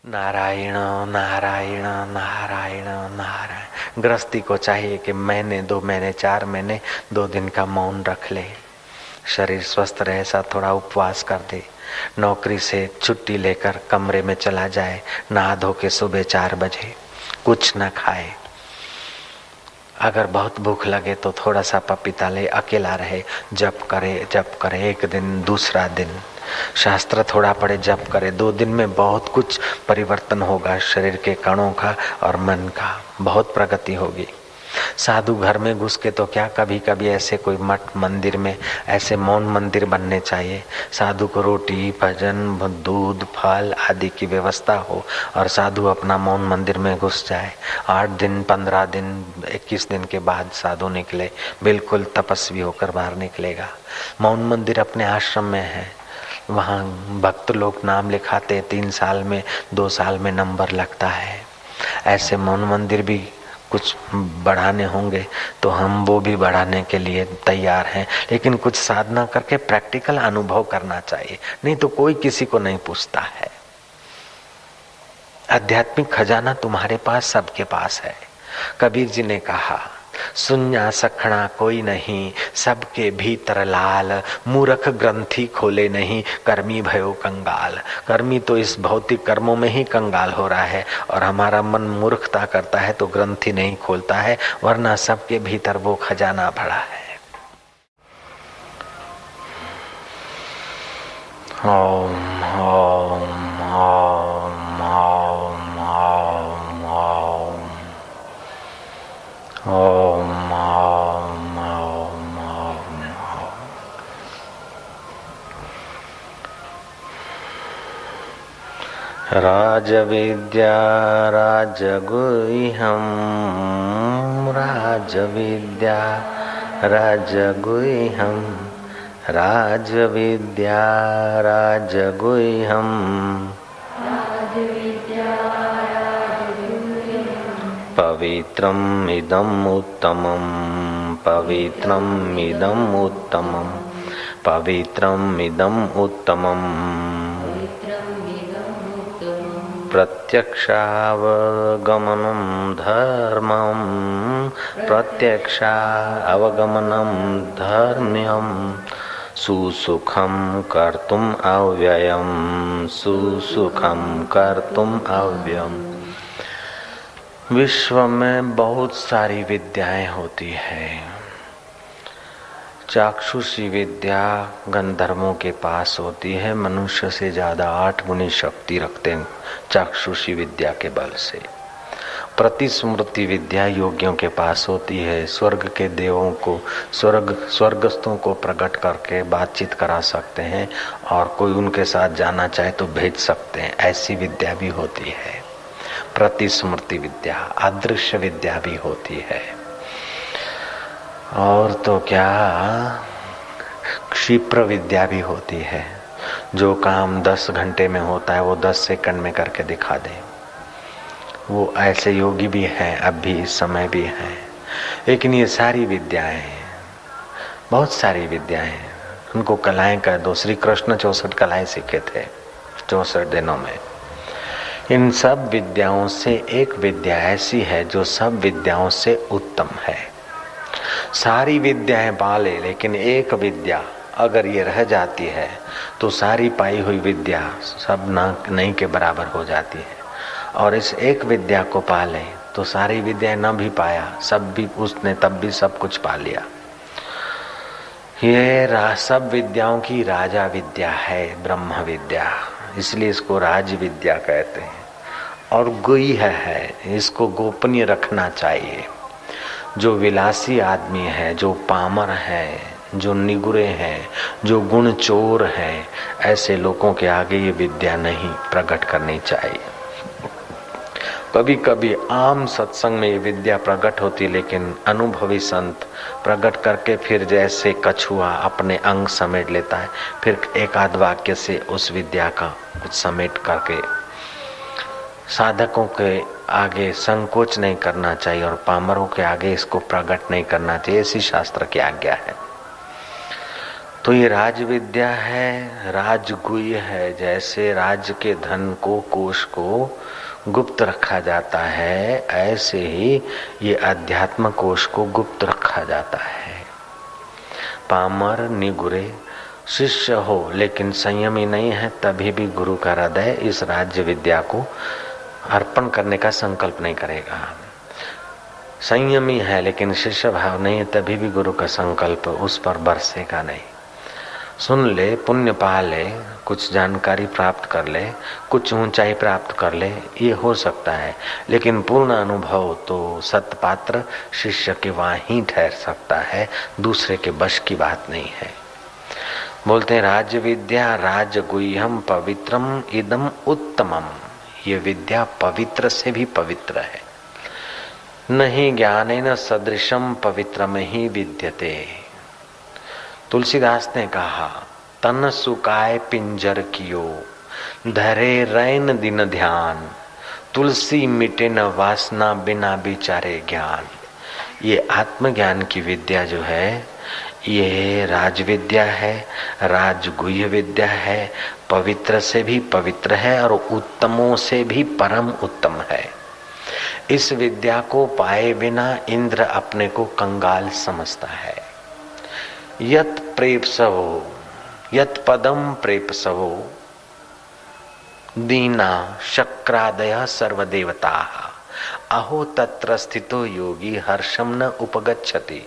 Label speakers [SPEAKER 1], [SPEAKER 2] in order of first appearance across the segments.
[SPEAKER 1] नारायण नारायण नारायण नारायण। गृहस्थी को चाहिए कि महीने 2 महीने 4 महीने 2 दिन का मौन रख ले, शरीर स्वस्थ रहे, ऐसा थोड़ा उपवास कर दे। नौकरी से छुट्टी लेकर कमरे में चला जाए, नहा धो के सुबह 4 बजे कुछ न खाए। अगर बहुत भूख लगे तो थोड़ा सा पपीता ले, अकेला रहे, जप करे 1 दिन, दूसरा दिन शास्त्र थोड़ा पढ़े, जप करे। 2 दिन में बहुत कुछ परिवर्तन होगा, शरीर के कणों का और मन का बहुत प्रगति होगी। साधु घर में घुस के तो क्या, कभी कभी ऐसे कोई मठ मंदिर में ऐसे मौन मंदिर बनने चाहिए। साधु को रोटी भजन दूध फल आदि की व्यवस्था हो और साधु अपना मौन मंदिर में घुस जाए। 8 दिन 15 दिन 21 दिन के बाद साधु निकले, बिल्कुल तपस्वी होकर बाहर निकलेगा। मौन मंदिर अपने आश्रम में है, वहाँ भक्त लोग नाम लिखाते, 3 साल में 2 साल में नंबर लगता है। ऐसे मौन मंदिर भी कुछ बढ़ाने होंगे तो हम वो भी बढ़ाने के लिए तैयार हैं, लेकिन कुछ साधना करके प्रैक्टिकल अनुभव करना चाहिए, नहीं तो कोई किसी को नहीं पूछता है। आध्यात्मिक खजाना तुम्हारे पास, सबके पास है। कबीर जी ने कहा, सुन्या सखना कोई नहीं, सबके भीतर लाल, मूर्ख ग्रंथि खोले नहीं, कर्मी भयो कंगाल। कर्मी तो इस भौतिक कर्मों में ही कंगाल हो रहा है और हमारा मन मूर्खता करता है तो ग्रंथि नहीं खोलता है, वरना सबके भीतर वो खजाना भरा है। ओम ओम ओम ओम ओम ओम ओम ओम ओम ओम। राजविद्या राजगुह्यं, राजविद्या राजगुह्यं, राजविद्या राजगुह्यं, पवित्रम् इदम् उत्तमम्, पवित्रम् इदम् उत्तमम्, पवित्रम् इदम् उत्तमम्। प्रत्यक्षावगमनं धर्मं, प्रत्यक्षावगमनं धर्म्यं, सुसुखं कर्तुम् अव्ययं, सुसुखं कर्तुम् अव्ययम्। विश्व में बहुत सारी विद्याएं होती है। चाक्षुषी विद्या गंधर्वों के पास होती है, मनुष्य से ज्यादा 8 गुनी शक्ति रखते हैं चाक्षुषी विद्या के बल से। प्रतिस्मृति विद्या योगियों के पास होती है, स्वर्ग के देवों को, स्वर्गस्थों को प्रकट करके बातचीत करा सकते हैं और कोई उनके साथ जाना चाहे तो भेज सकते हैं, ऐसी विद्या भी होती है। प्रतिस्मृति विद्या, अदृश्य विद्या भी होती है। और तो क्या, क्षिप्र विद्या भी होती है। जो काम 10 घंटे में होता है वो 10 सेकंड में करके दिखा दे। वो ऐसे योगी भी हैं, अब भी इस समय भी हैं। लेकिन ये सारी विद्याएं, बहुत सारी विद्याएं, उनको कलाएं कर दो। श्री कृष्ण 64 कलाएं सीखे थे 64 दिनों में। इन सब विद्याओं से एक विद्या ऐसी है जो सब विद्याओं से उत्तम है। सारी विद्याएं पाले, लेकिन एक विद्या अगर ये रह जाती है तो सारी पाई हुई विद्या सब नहीं के बराबर हो जाती है। और इस एक विद्या को पाले तो सारी विद्याएं न भी पाया, सब भी उसने तब भी सब कुछ पा लिया। ये सब विद्याओं की राजा विद्या है ब्रह्म विद्या, इसलिए इसको राज विद्या कहते हैं। और गुह्य है, इसको गोपनीय रखना चाहिए। जो विलासी आदमी है, जो पामर है, जो निगुरे हैं, जो गुण चोर हैं, ऐसे लोगों के आगे ये विद्या नहीं प्रकट करनी चाहिए। कभी कभी आम सत्संग में ये विद्या प्रकट होती, लेकिन अनुभवी संत प्रकट करके फिर जैसे कछुआ अपने अंग समेट लेता है, फिर एक आध वाक्य से उस विद्या का कुछ समेट करके साधकों के आगे संकोच नहीं करना चाहिए और पामरों के आगे इसको प्रकट नहीं करना चाहिए, ऐसी शास्त्र की आज्ञा है। तो ये राज विद्या है, राजगुह्य है। जैसे राज के धन को, कोष को गुप्त रखा जाता है, ऐसे ही ये अध्यात्म कोष को गुप्त रखा जाता है। पामर निगुरे शिष्य हो लेकिन संयमी नहीं है, तभी भी गुरु का हृदय इस राज्य विद्या को अर्पण करने का संकल्प नहीं करेगा। संयमी है लेकिन शिष्य भाव नहीं है, तभी भी गुरु का संकल्प उस पर बरसेगा नहीं। सुन ले, पुण्य पा ले, कुछ जानकारी प्राप्त कर ले, कुछ ऊंचाई प्राप्त कर ले, ये हो सकता है, लेकिन पूर्ण अनुभव तो सतपात्र शिष्य के वहाँ ही ठहर सकता है, दूसरे के बश की बात नहीं है। बोलते हैं राज विद्या राजगुह्यम पवित्रम इदम उत्तमम। ये विद्या पवित्र से भी पवित्र है। नहीं ज्ञानेन सदृशम पवित्रम ही विद्यते। तुलसीदास ने कहा, तन सुकाय पिंजर कियो, धरे रैन दिन ध्यान, तुलसी मिटे न वासना बिना विचारे ज्ञान। ये आत्मज्ञान की विद्या जो है, ये राज विद्या है, राजगुह्य विद्या है, पवित्र से भी पवित्र है और उत्तमों से भी परम उत्तम है। इस विद्या को पाए बिना इंद्र अपने को कंगाल समझता है। यत प्रेप्सवो, यत पदम प्रेप्सवो दीना शक्रादय सर्वदेवता, अहो तत्र स्थितो योगी हर्षम न उपगच्छति।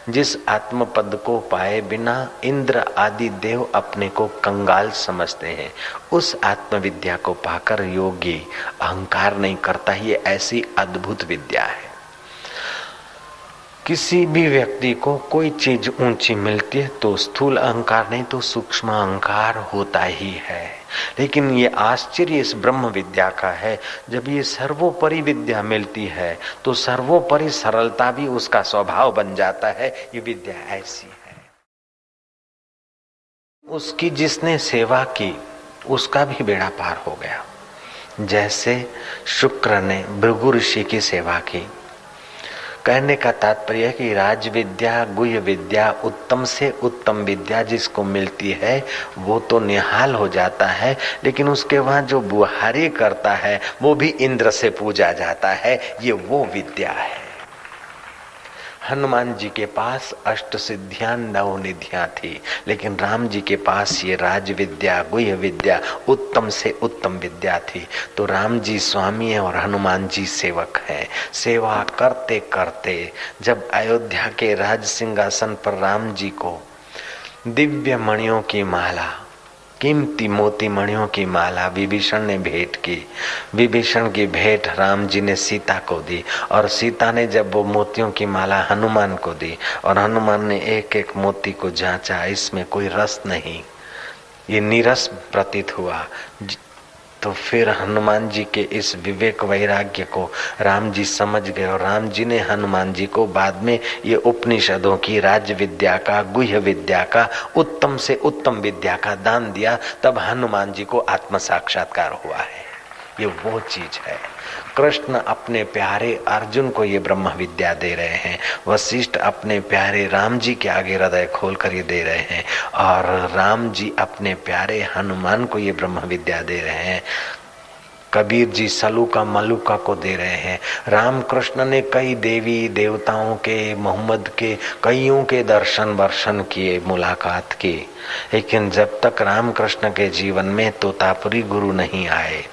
[SPEAKER 1] जिस आत्म पद को पाए बिना इंद्र आदि देव अपने को कंगाल समझते हैं, उस आत्म विद्या को पाकर योगी अहंकार नहीं करता। ये ऐसी अद्भुत विद्या है। किसी भी व्यक्ति को कोई चीज ऊंची मिलती है तो स्थूल अहंकार नहीं तो सूक्ष्म अहंकार होता ही है। लेकिन ये आश्चर्य इस ब्रह्म विद्या का है, जब ये सर्वोपरि विद्या मिलती है तो सर्वोपरि सरलता भी उसका स्वभाव बन जाता है। ये विद्या ऐसी है, उसकी जिसने सेवा की उसका भी बेड़ा पार हो गया। जैसे शुक्र ने भृगु ऋषि की सेवा की। कहने का तात्पर्य है कि राज विद्या, गुह्य विद्या, उत्तम से उत्तम विद्या जिसको मिलती है वो तो निहाल हो जाता है, लेकिन उसके वहां जो बुहारी करता है वो भी इंद्र से पूजा जाता है। ये वो विद्या है। हनुमान जी के पास अष्ट सिद्धियां 9 निधियां थी, लेकिन राम जी के पास ये राज विद्या, गुह्य विद्या, उत्तम से उत्तम विद्या थी। तो राम जी स्वामी है और हनुमान जी सेवक हैं। सेवा करते करते जब अयोध्या के राज सिंहासन पर राम जी को दिव्य मणियों की माला, कीमती मोती मणियों की माला विभीषण ने भेंट की। विभीषण की भेंट राम जी ने सीता को दी और सीता ने जब वो मोतियों की माला हनुमान को दी और हनुमान ने एक एक मोती को जांचा, इसमें कोई रस नहीं, ये नीरस प्रतीत हुआ। तो फिर हनुमान जी के इस विवेक वैराग्य को राम जी समझ गए और राम जी ने हनुमान जी को बाद में ये उपनिषदों की राज विद्या का, गुह्य विद्या का, उत्तम से उत्तम विद्या का दान दिया। तब हनुमान जी को आत्म साक्षात्कार हुआ है। ये वो चीज है। कृष्ण अपने प्यारे अर्जुन को ये ब्रह्म विद्या दे रहे हैं, वशिष्ठ अपने प्यारे राम जी के आगे हृदय खोल कर ये दे रहे हैं, और राम जी अपने प्यारे हनुमान को ये ब्रह्म विद्या दे रहे हैं। कबीर जी सलूका मलूका को दे रहे हैं। राम कृष्ण ने कई देवी देवताओं के, मोहम्मद के कईयों के दर्शन वर्शन किए, मुलाकात की, लेकिन जब तक राम कृष्ण के जीवन में तोतापुरी गुरु नहीं आए,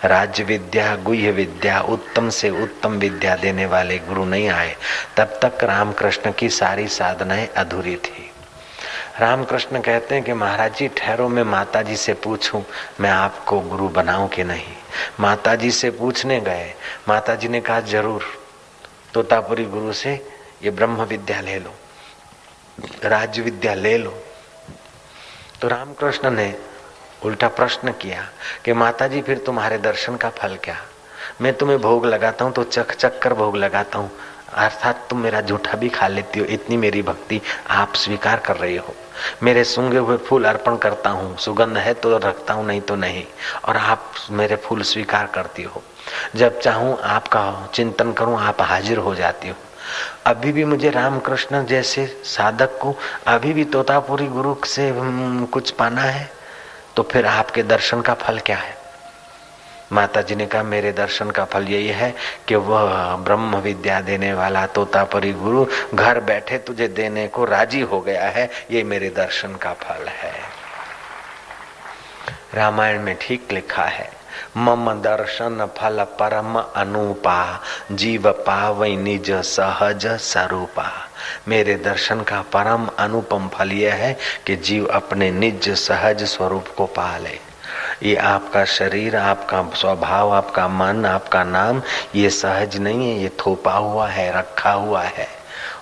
[SPEAKER 1] राज्य विद्या, गुह्य विद्या, उत्तम से उत्तम विद्या देने वाले गुरु नहीं आए, तब तक राम कृष्ण की सारी साधनाएं अधूरी थी। रामकृष्ण कहते हैं कि महाराज जी ठहरो, मैं माता जी से पूछूं मैं आपको गुरु बनाऊं कि नहीं। माता जी से पूछने गए, माता जी ने कहा जरूर, तोतापुरी गुरु से ये ब्रह्म विद्या ले लो, राज विद्या ले लो। तो रामकृष्ण ने उल्टा प्रश्न किया कि माता जी फिर तुम्हारे दर्शन का फल क्या? मैं तुम्हें भोग लगाता हूँ तो चख चख कर भोग लगाता हूँ, अर्थात तुम मेरा जूठा भी खा लेती हो, इतनी मेरी भक्ति आप स्वीकार कर रही हो। मेरे सूंघे हुए फूल अर्पण करता हूँ, सुगंध है तो रखता हूँ, नहीं तो नहीं, और आप मेरे फूल स्वीकार करती हो। जब चाहूँ आपका चिंतन करूँ आप हाजिर हो जाती हो। अभी भी मुझे रामकृष्ण जैसे साधक को अभी भी तोतापुरी गुरु से कुछ पाना है, तो फिर आपके दर्शन का फल क्या है? माता जी ने कहा मेरे दर्शन का फल यही है कि वह ब्रह्म विद्या देने वाला तोतापुरी गुरु घर बैठे तुझे देने को राजी हो गया है, ये मेरे दर्शन का फल है। रामायण में ठीक लिखा है, मम दर्शन फल परम अनुपा जीव पावै निज सहज स्वरूपा। मेरे दर्शन का परम अनुपम फल यह है कि जीव अपने निज सहज स्वरूप को पा ले। ये आपका शरीर, आपका स्वभाव, आपका मन, आपका नाम, ये सहज नहीं है, ये थोपा हुआ है, रखा हुआ है।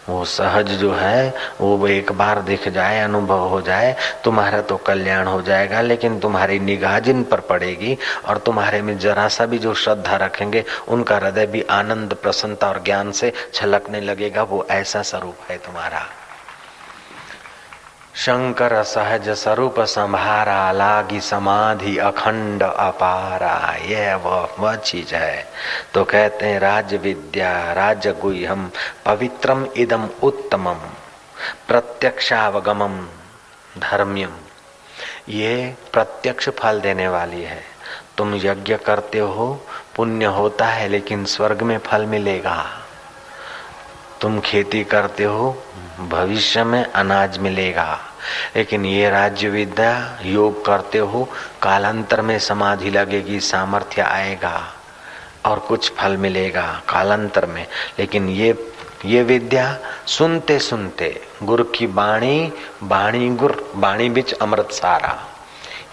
[SPEAKER 1] वो सहज जो है वो एक बार दिख जाए, अनुभव हो जाए, तुम्हारा तो कल्याण हो जाएगा। लेकिन तुम्हारी निगाह जिन पर पड़ेगी और तुम्हारे में जरा सा भी जो श्रद्धा रखेंगे, उनका हृदय भी आनंद, प्रसन्नता और ज्ञान से छलकने लगेगा। वो ऐसा स्वरूप है तुम्हारा। शंकर सहज स्वरूप संभारा, लागी समाधि अखंड अपारा। यह वह चीज है। तो कहते हैं राज विद्या राज गुह्यम पवित्रम इदम उत्तमम प्रत्यक्षावगमम धर्म्यम। ये प्रत्यक्ष फल देने वाली है। तुम यज्ञ करते हो, पुण्य होता है, लेकिन स्वर्ग में फल मिलेगा। तुम खेती करते हो, भविष्य में अनाज मिलेगा। लेकिन ये राज्य विद्या योग करते हो, कालांतर में समाधि लगेगी, सामर्थ्य आएगा और कुछ फल मिलेगा कालांतर में। लेकिन ये विद्या सुनते सुनते गुरु की बाणी, बाणी गुर, बाणी बिच अमृत सारा,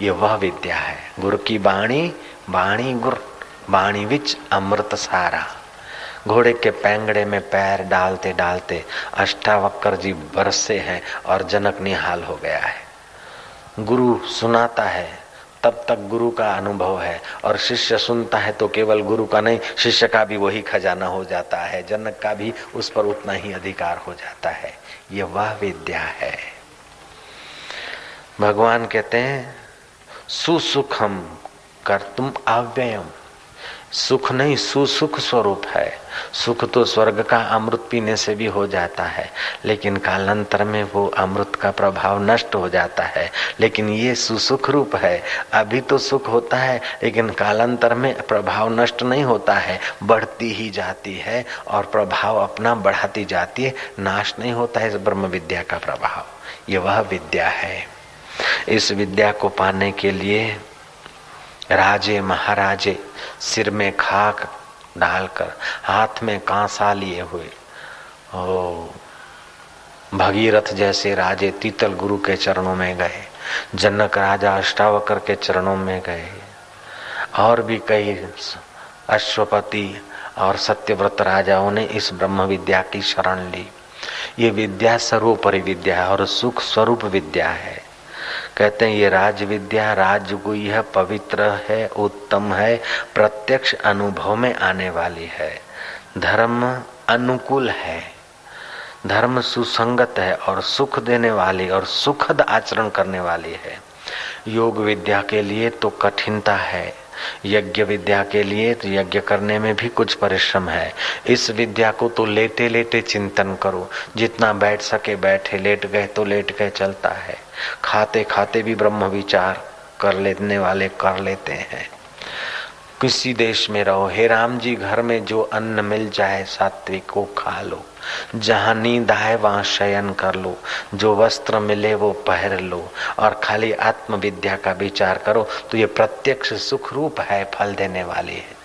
[SPEAKER 1] ये वह विद्या है। गुरु की बाणी, बाणी गुर, बाणी बिच अमृत सारा। घोड़े के पैंगड़े में पैर डालते डालते अष्टावक्र जी बरसे हैं और जनक निहाल हो गया है। गुरु सुनाता है तब तक गुरु का अनुभव है, और शिष्य सुनता है तो केवल गुरु का नहीं, शिष्य का भी वही खजाना हो जाता है, जनक का भी उस पर उतना ही अधिकार हो जाता है। ये वह विद्या है। भगवान कहते हैं सुसुखम कर्तुम अव्ययम। सुख नहीं, सुसुख स्वरूप है। सुख तो स्वर्ग का अमृत पीने से भी हो जाता है, लेकिन कालांतर में वो अमृत का प्रभाव नष्ट हो जाता है। लेकिन ये सुसुख रूप है। अभी तो सुख होता है, लेकिन कालांतर में प्रभाव नष्ट नहीं होता है, बढ़ती ही जाती है और प्रभाव अपना बढ़ाती जाती है, नाश नहीं होता है। इस ब्रह्म विद्या का प्रभाव ये वह विद्या है। इस विद्या को पाने के लिए राजे महाराजे सिर में खाक डालकर, हाथ में कांसा लिए हुए, भगीरथ जैसे राजे तीतल गुरु के चरणों में गए, जनक राजा अष्टावक्र के चरणों में गए, और भी कई अश्वपति और सत्यव्रत राजाओं ने इस ब्रह्म विद्या की शरण ली। ये विद्या सर्वोपरि विद्या है और सुख स्वरूप विद्या है। कहते हैं ये राज विद्या राजगुह्य है, पवित्र है, उत्तम है, प्रत्यक्ष अनुभव में आने वाली है, धर्म अनुकूल है, धर्म सुसंगत है और सुख देने वाली और सुखद आचरण करने वाली है। योग विद्या के लिए तो कठिनता है, यज्ञ विद्या के लिए तो यज्ञ करने में भी कुछ परिश्रम है। इस विद्या को तो लेटे लेटे चिंतन करो, जितना बैठ सके बैठे, लेट गए तो लेट गए चलता है, खाते खाते भी ब्रह्म विचार कर लेने वाले कर लेते हैं। किसी देश में रहो, हे राम जी घर में जो अन्न मिल जाए सात्विक को खा लो, जहाँ नींद आए वहाँ शयन कर लो, जो वस्त्र मिले वो पहन लो, और खाली आत्म विद्या का विचार करो तो ये प्रत्यक्ष सुख रूप है, फल देने वाली है।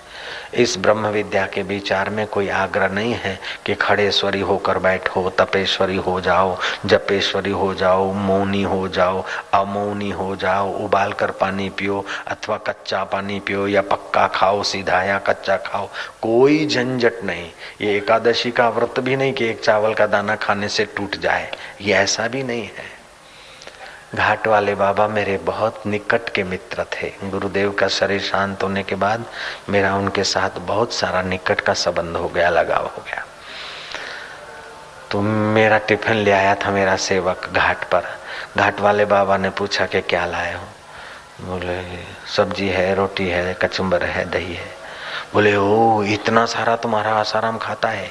[SPEAKER 1] इस ब्रह्म विद्या के विचार में कोई आग्रह नहीं है कि खड़ेश्वरी होकर बैठो, तपेश्वरी हो जाओ, जपेश्वरी हो जाओ, मौनी हो जाओ, अमौनी हो जाओ, उबाल कर पानी पियो अथवा कच्चा पानी पियो, या पक्का खाओ सीधा या कच्चा खाओ, कोई झंझट नहीं। ये एकादशी का व्रत भी नहीं कि एक चावल का दाना खाने से टूट जाए, ये ऐसा भी नहीं है। घाट वाले बाबा मेरे बहुत निकट के मित्र थे। गुरुदेव का शरीर शांत होने के बाद मेरा उनके साथ बहुत सारा निकट का संबंध हो गया, लगाव हो गया। तो मेरा टिफिन ले आया था मेरा सेवक घाट पर। घाट वाले बाबा ने पूछा कि क्या लाए हो? बोले सब्जी है, रोटी है, कचुम्बर है, दही है। बोले ओ इतना सारा तुम्हारा आसाराम खाता है?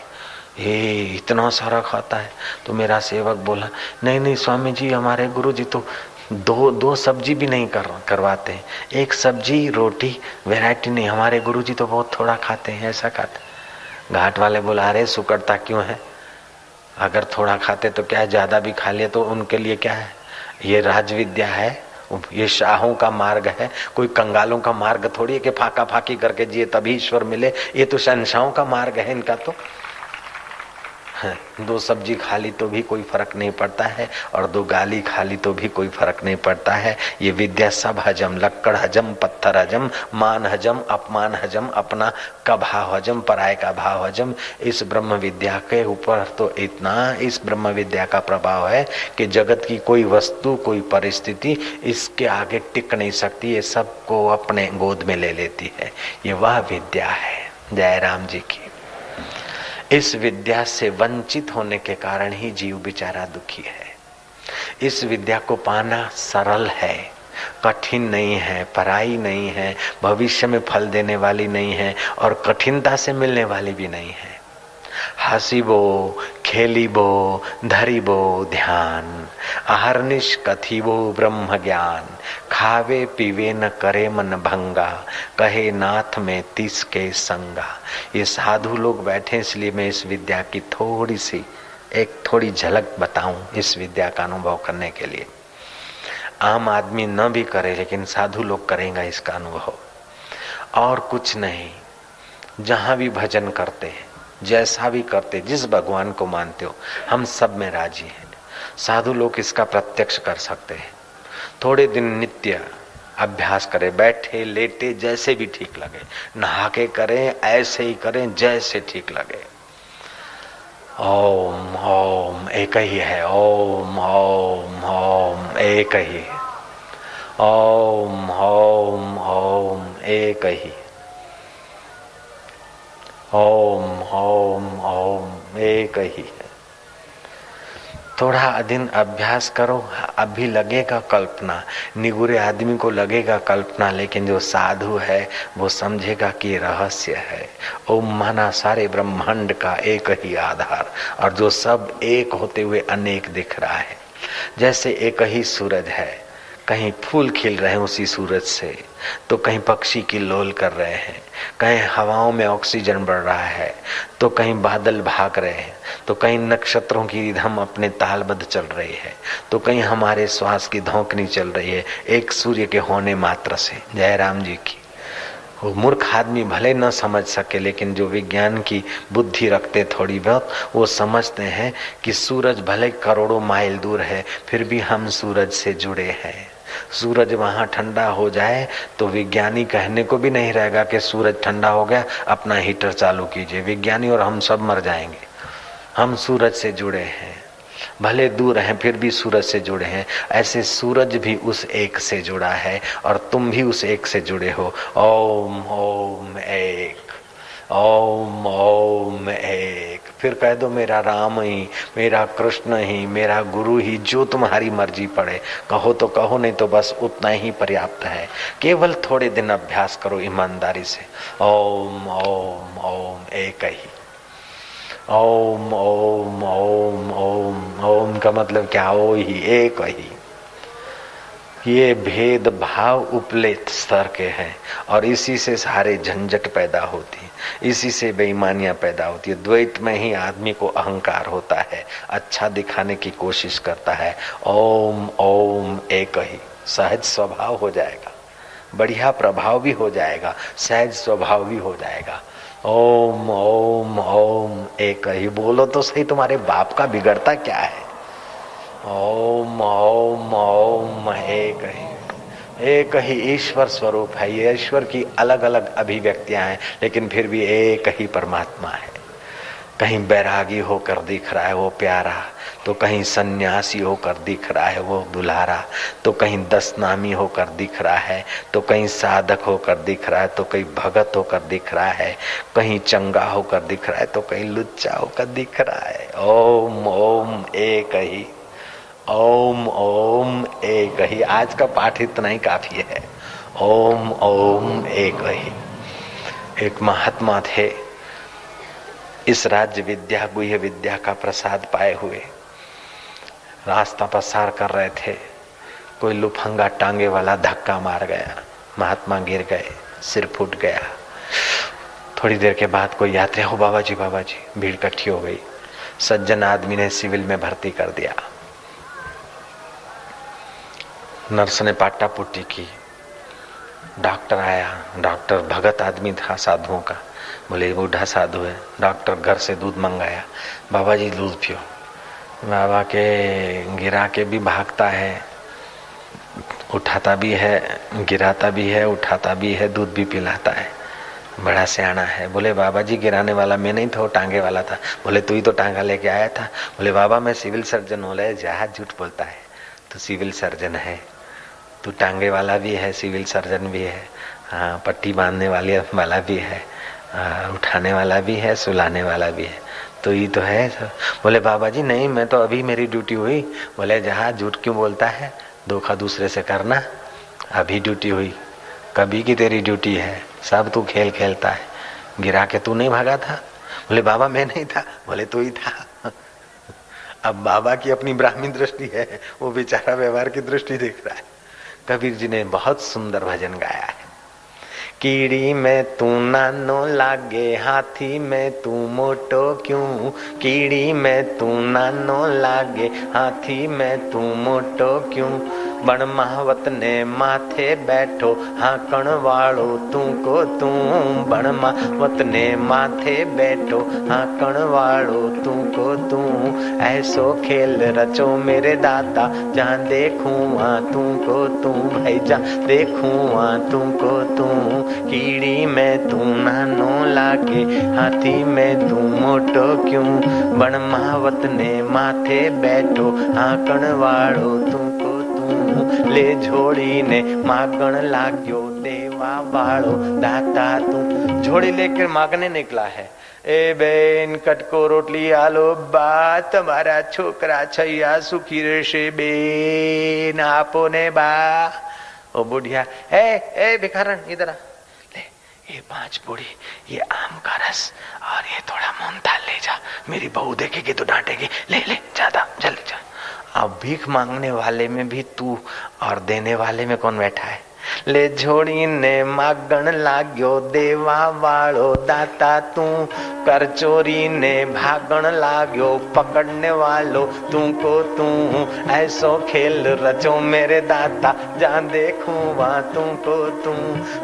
[SPEAKER 1] ये इतना सारा खाता है। तो मेरा सेवक बोला, नहीं नहीं स्वामी जी, हमारे गुरु जी तो दो सब्जी भी नहीं करवाते हैं, एक सब्जी रोटी, वैरायटी नहीं। हमारे गुरु जी तो बहुत थोड़ा खाते हैं, ऐसा खाते। घाट वाले बोला, अरे सुकड़ता क्यों है, अगर थोड़ा खाते तो क्या है, ज्यादा भी खा लिया तो उनके लिए क्या है, ये राजविद्या है, ये शाहों का मार्ग है, कोई कंगालों का मार्ग थोड़ी है कि फाका फाकी करके जिए तभी ईश्वर मिले। ये तो शहंशाहों का मार्ग है इनका। तो दो सब्जी खा ली तो भी कोई फर्क नहीं पड़ता है, और दो गाली खा ली तो भी कोई फर्क नहीं पड़ता है। ये विद्या सब हजम, लक्कड़ हजम, पत्थर हजम, मान हजम, अपमान हजम, अपना का भाव हजम, पराये का भाव हजम। इस ब्रह्म विद्या के ऊपर तो इतना इस ब्रह्म विद्या का प्रभाव है कि जगत की कोई वस्तु, कोई परिस्थिति इसके आगे टिक नहीं सकती। ये सबको अपने गोद में ले लेती है। ये वह विद्या है। जय राम जी की। इस विद्या से वंचित होने के कारण ही जीव बेचारा दुखी है। इस विद्या को पाना सरल है, कठिन नहीं है, पराई नहीं है, भविष्य में फल देने वाली नहीं है, और कठिनता से मिलने वाली भी नहीं है। हसीबो खेलीबो धरीबो ध्यान, अहर्निश कथिबो ब्रह्म ज्ञान, खावे पीवे न करे मन भंगा, कहे नाथ में तिस के संगा। ये साधु लोग बैठे, इसलिए मैं इस विद्या की थोड़ी झलक बताऊं, इस विद्या का अनुभव करने के लिए। आम आदमी न भी करे, लेकिन साधु लोग करेंगे इसका अनुभव। और कुछ नहीं, जहां भी भजन करते हैं, जैसा भी करते, जिस भगवान को मानते हो, हम सब में राजी हैं। साधु लोग इसका प्रत्यक्ष कर सकते हैं। थोड़े दिन नित्य अभ्यास करें, बैठे लेटे जैसे भी ठीक लगे, नहा के करें, ऐसे ही करें जैसे ठीक लगे। ओम ओम एक ही है, ओम ओम ओम एक ही, ओम ओम ओम एक ही, ओम ओम ओम एक ही है। थोड़ा दिन अभ्यास करो, अभी लगेगा कल्पना, निगुरे आदमी को लगेगा कल्पना, लेकिन जो साधु है वो समझेगा कि ये रहस्य है। ओम माना सारे ब्रह्मांड का एक ही आधार, और जो सब एक होते हुए अनेक दिख रहा है। जैसे एक ही सूरज है, कहीं फूल खिल रहे हैं उसी सूरज से, तो कहीं पक्षी किल्लोल कर रहे हैं, कहीं हवाओं में ऑक्सीजन बढ़ रहा है, तो कहीं बादल भाग रहे हैं, तो कहीं नक्षत्रों की रिधम अपने तालबद्ध चल रही है, तो कहीं हमारे श्वास की धौंकनी चल रही है, एक सूर्य के होने मात्र से। जय राम जी की। वो मूर्ख आदमी भले न समझ सके, लेकिन जो विज्ञान की बुद्धि रखते थोड़ी बहुत, वो समझते हैं कि सूरज भले करोड़ों माइल दूर है, फिर भी हम सूरज से जुड़े हैं। सूरज वहां ठंडा हो जाए तो विज्ञानी कहने को भी नहीं रहेगा कि सूरज ठंडा हो गया, अपना हीटर चालू कीजिए। विज्ञानी और हम सब मर जाएंगे। हम सूरज से जुड़े हैं, भले दूर हैं फिर भी सूरज से जुड़े हैं। ऐसे सूरज भी उस एक से जुड़ा है, और तुम भी उस एक से जुड़े हो। ओम ओम एक, ओम ओम एक। फिर कह दो मेरा राम ही, मेरा कृष्ण ही, मेरा गुरु ही, जो तुम्हारी मर्जी पड़े। कहो तो कहो, नहीं तो बस उतना ही पर्याप्त है। केवल थोड़े दिन अभ्यास करो ईमानदारी से। ओम ओम ओम एक ही। ओम ओम ओम ओम। ओम का मतलब क्या? ओ ही, एक ही। ये भेद भाव उपलेत स्तर के हैं, और इसी से सारे झंझट पैदा होती है, इसी से बेईमानियां पैदा होती है। द्वैत में ही आदमी को अहंकार होता है, अच्छा दिखाने की कोशिश करता है। ओम ओम एक ही, सहज स्वभाव हो जाएगा, बढ़िया प्रभाव भी हो जाएगा, सहज स्वभाव भी हो जाएगा। ओम ओम ओम एक ही। बोलो तो सही, तुम्हारे बाप का बिगड़ता क्या है? ओम ओम ओम एक ही। एक ही ईश्वर स्वरूप है। ये ईश्वर की अलग अलग अभिव्यक्तियां हैं, लेकिन फिर भी एक ही परमात्मा है। कहीं बैरागी होकर दिख रहा है वो प्यारा, तो कहीं सन्यासी होकर दिख रहा है वो दुलारा, तो कहीं दशनामी होकर दिख रहा है, तो कहीं साधक होकर दिख रहा है, तो कहीं भगत होकर दिख रहा है, कहीं चंगा होकर दिख रहा है, तो कहीं लुच्चा होकर दिख रहा है। ओम ओम एक ही, ओम ओम एक ही। आज का पाठ इतना ही काफी है। ओम ओम एक ही। एक महात्मा थे, इस राज्य विद्या गुह्य विद्या का प्रसाद पाए हुए रास्ता पसार कर रहे थे, कोई लुफंगा टांगे वाला धक्का मार गया, महात्मा गिर गए, सिर फूट गया। थोड़ी देर के बाद कोई यात्री, हो बाबा जी भीड़ इकट्ठी हो गई। सज्जन आदमी ने सिविल में भर्ती कर दिया। नर्स ने पाटा पुट्टी की, डॉक्टर आया। डॉक्टर भगत आदमी था साधुओं का, बोले बूढ़ा साधु है। डॉक्टर घर से दूध मंगाया, बाबा जी दूध पियो। बाबा के गिरा के भी भागता है, उठाता भी है, गिराता भी है, उठाता भी है, दूध भी पिलाता है, बड़ा सियाना है। बोले बाबा जी गिराने वाला मैं नहीं था, वो टांगे वाला था। बोले तू ही तो टांगा लेके आया था। बोले बाबा मैं सिविल सर्जन हूँ। बोले जहाज झूठ बोलता है, तू सिविल सर्जन है, तू टांगे वाला भी है, सिविल सर्जन भी है, हाँ पट्टी बांधने वाला भी है, उठाने वाला भी है, सुलाने वाला भी है, तो ये तो है। बोले बाबा जी नहीं, मैं तो अभी मेरी ड्यूटी हुई। बोले जहाज झूठ क्यों बोलता है, धोखा दूसरे से करना, अभी ड्यूटी हुई, कभी की तेरी ड्यूटी है, सब तू खेल खेलता है, गिरा के तू नहीं भागा था। बोले बाबा मैं नहीं था। बोले तू ही था। अब बाबा की अपनी ब्राह्मी दृष्टि है, वो बेचारा व्यवहार की दृष्टि देख रहा है। कबीर जी ने बहुत सुंदर भजन गाया है। कीड़ी में तू नानो लागे, हाथी में तू मोटो क्यों, कीड़ी में तू नानो लागे, हाथी में तू मोटो क्यों, बण महावत ने माथे बैठो, हाकण वालो तू को तू, बण महावत ने माथे बैठो, हाकण वालो तू को तू, ऐसो खेल रचो मेरे दाता, जहाँ देखूं वहाँ तू को तू, भाई जहाँ देखूं वहाँ तू को तू, कीड़ी में तू नानो लागे, हाथी में तू मोटो क्यों, बण महावत ने माथे बैठो, हाकण वालो तू को तू, ले झोड़ी ने मागण लाग्यो, देवा वालो दाता तू। झोड़ी लेकर मांगने निकला है। ए बेन कटको रोटली आलो बा, तुम्हारा छोकरा छैया सुखी रहशे बेन, आपो ने बा। ओ बुढ़िया, ए भिखारण इधर आ, ये 5 पूड़ी, ये आम का रस और ये थोड़ा मोहनथाल ले जा, मेरी बहू देखेगी तो डांटेगी, ले ज्यादा जल्दी जा। अब भीख मांगने वाले में भी तू और देने वाले में कौन बैठा है। ले झोड़ी ने मागण लाग्यो, देवा वालो दाता तू, कर चोरी ने भागण लाग्यो, पकड़ने वालो तू को तू, ऐसो खेल रचो मेरे दाता, जहाँ देखूं वहाँ तू को तू,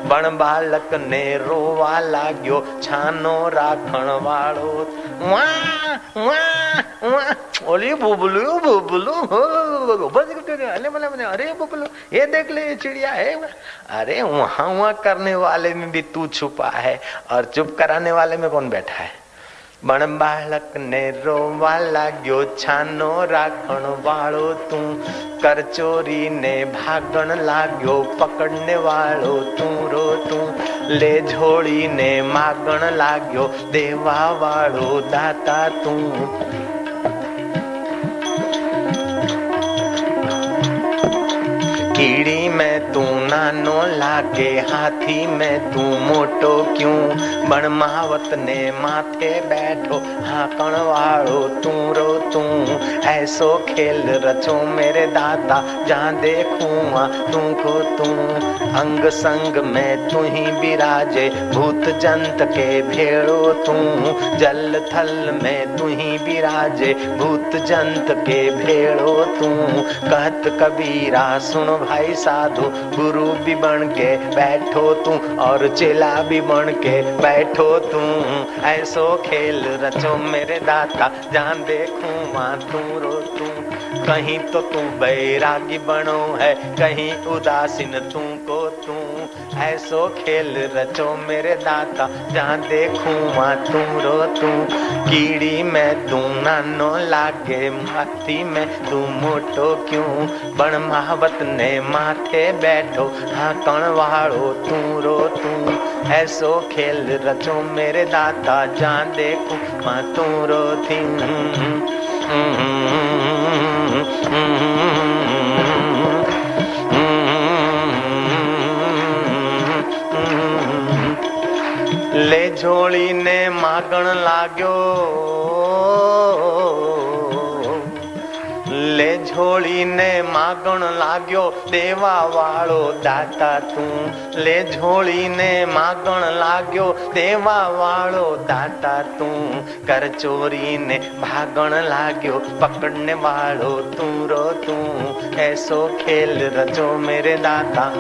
[SPEAKER 1] बण बालक ने रोवा लाग्यो, छानो राखण वालो, वाह वाह वाह, ओली बुबलू अरे बुबलू ये देख ले ये चिड़िया है। अरे वहां करने वाले में भी तू छुपा है, और चुप कराने वाले में कौन बैठा है। बण बालक ने रोवा लाग्यो, छानो राखण वालो तू, कर चोरी ने भागण लाग्यो, पकड़ने वालो तू रो तू, ले झोड़ी ने मागण लाग्यो, देवा वालो दाता तू। कीड़ी में तू नानो लागे, हाथी में तू मोटो क्यों, बण महावत ने माथे बैठो, हाकण वालो तू रो तू, ऐसो खेल रचो मेरे दाता, जहाँ देखूं वहाँ तू को तू, अंग संग में तू ही विराजे, भूत जंत के भेड़ो तू, जल थल में तू ही विराजे, भूत जंत के भेड़ो तू, कहत कबीरा सुन भाई साधु, गुरु भी बन के बैठो तू, और चेला भी बन के बैठो तू, ऐसो खेल रचो मेरे दाता, जहाँ देखूं वहाँ तू रो तू, कहीं तो तू बैरागी बनो है, कहीं उदासीन तू को तू, ऐसो खेल रचो मेरे दाता, जहाँ देखूं वहाँ तू रो तू, कीड़ी में तू नानो लागे, हाथी में तू मोटो क्यों, बण महावत ने माथे बैठो, हाकण वालो तू रो तू, ऐसो खेल रचो मेरे दाता, जहाँ देखूं वहाँ तू रो थी। ले झोली ने मागण लाग्यो, ले झोली ने मागण लाग्यो, देवा वालो दाता तू। ले झोली ने मागण लाग्यो, देवा वालो दाता तू। कर चोरी ने भागण लाग्यो, पकड़ने वालो तू रो तू। ऐसो खेल रचो मेरे दाता।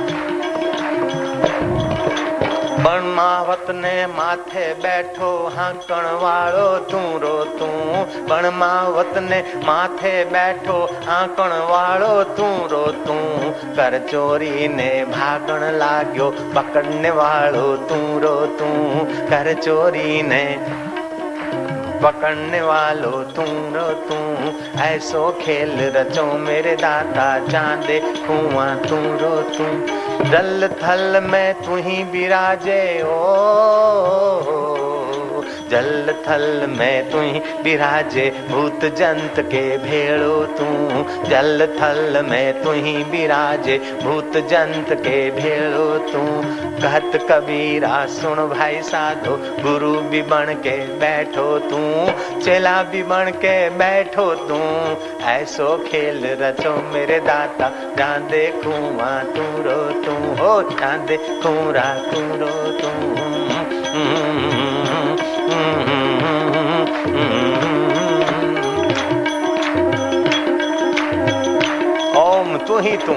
[SPEAKER 1] बनमावत ने माथे बैठो, हाकण वालो तू रो तू। बनमावत ने माथे बैठो, हाकण वालो तू रो तू। कर चोरी ने भागण लाग्यो, पकड़ने वालो तू रो तू। कर चोरी ने पकड़ने वालो तू रो तू। ऐसो खेल रचो मेरे दाता, चांदे कुआं तू रो तू। जल थल में तू ही विराजे ओ, जल थल में तू ही विराजे, भूत जंत के भेड़ो तू। जल थल में तू ही विराजे, भूत जंत के भेड़ो तू। कहत कबीरा सुन भाई साधो, गुरु भी बन के बैठो तू। चेला भी बन के बैठो तू। ऐसो खेल रचो मेरे दाता, जान दे कुआं तू रो तू। हो जान दे कुआं तू रो तू। ओम तू ही तू।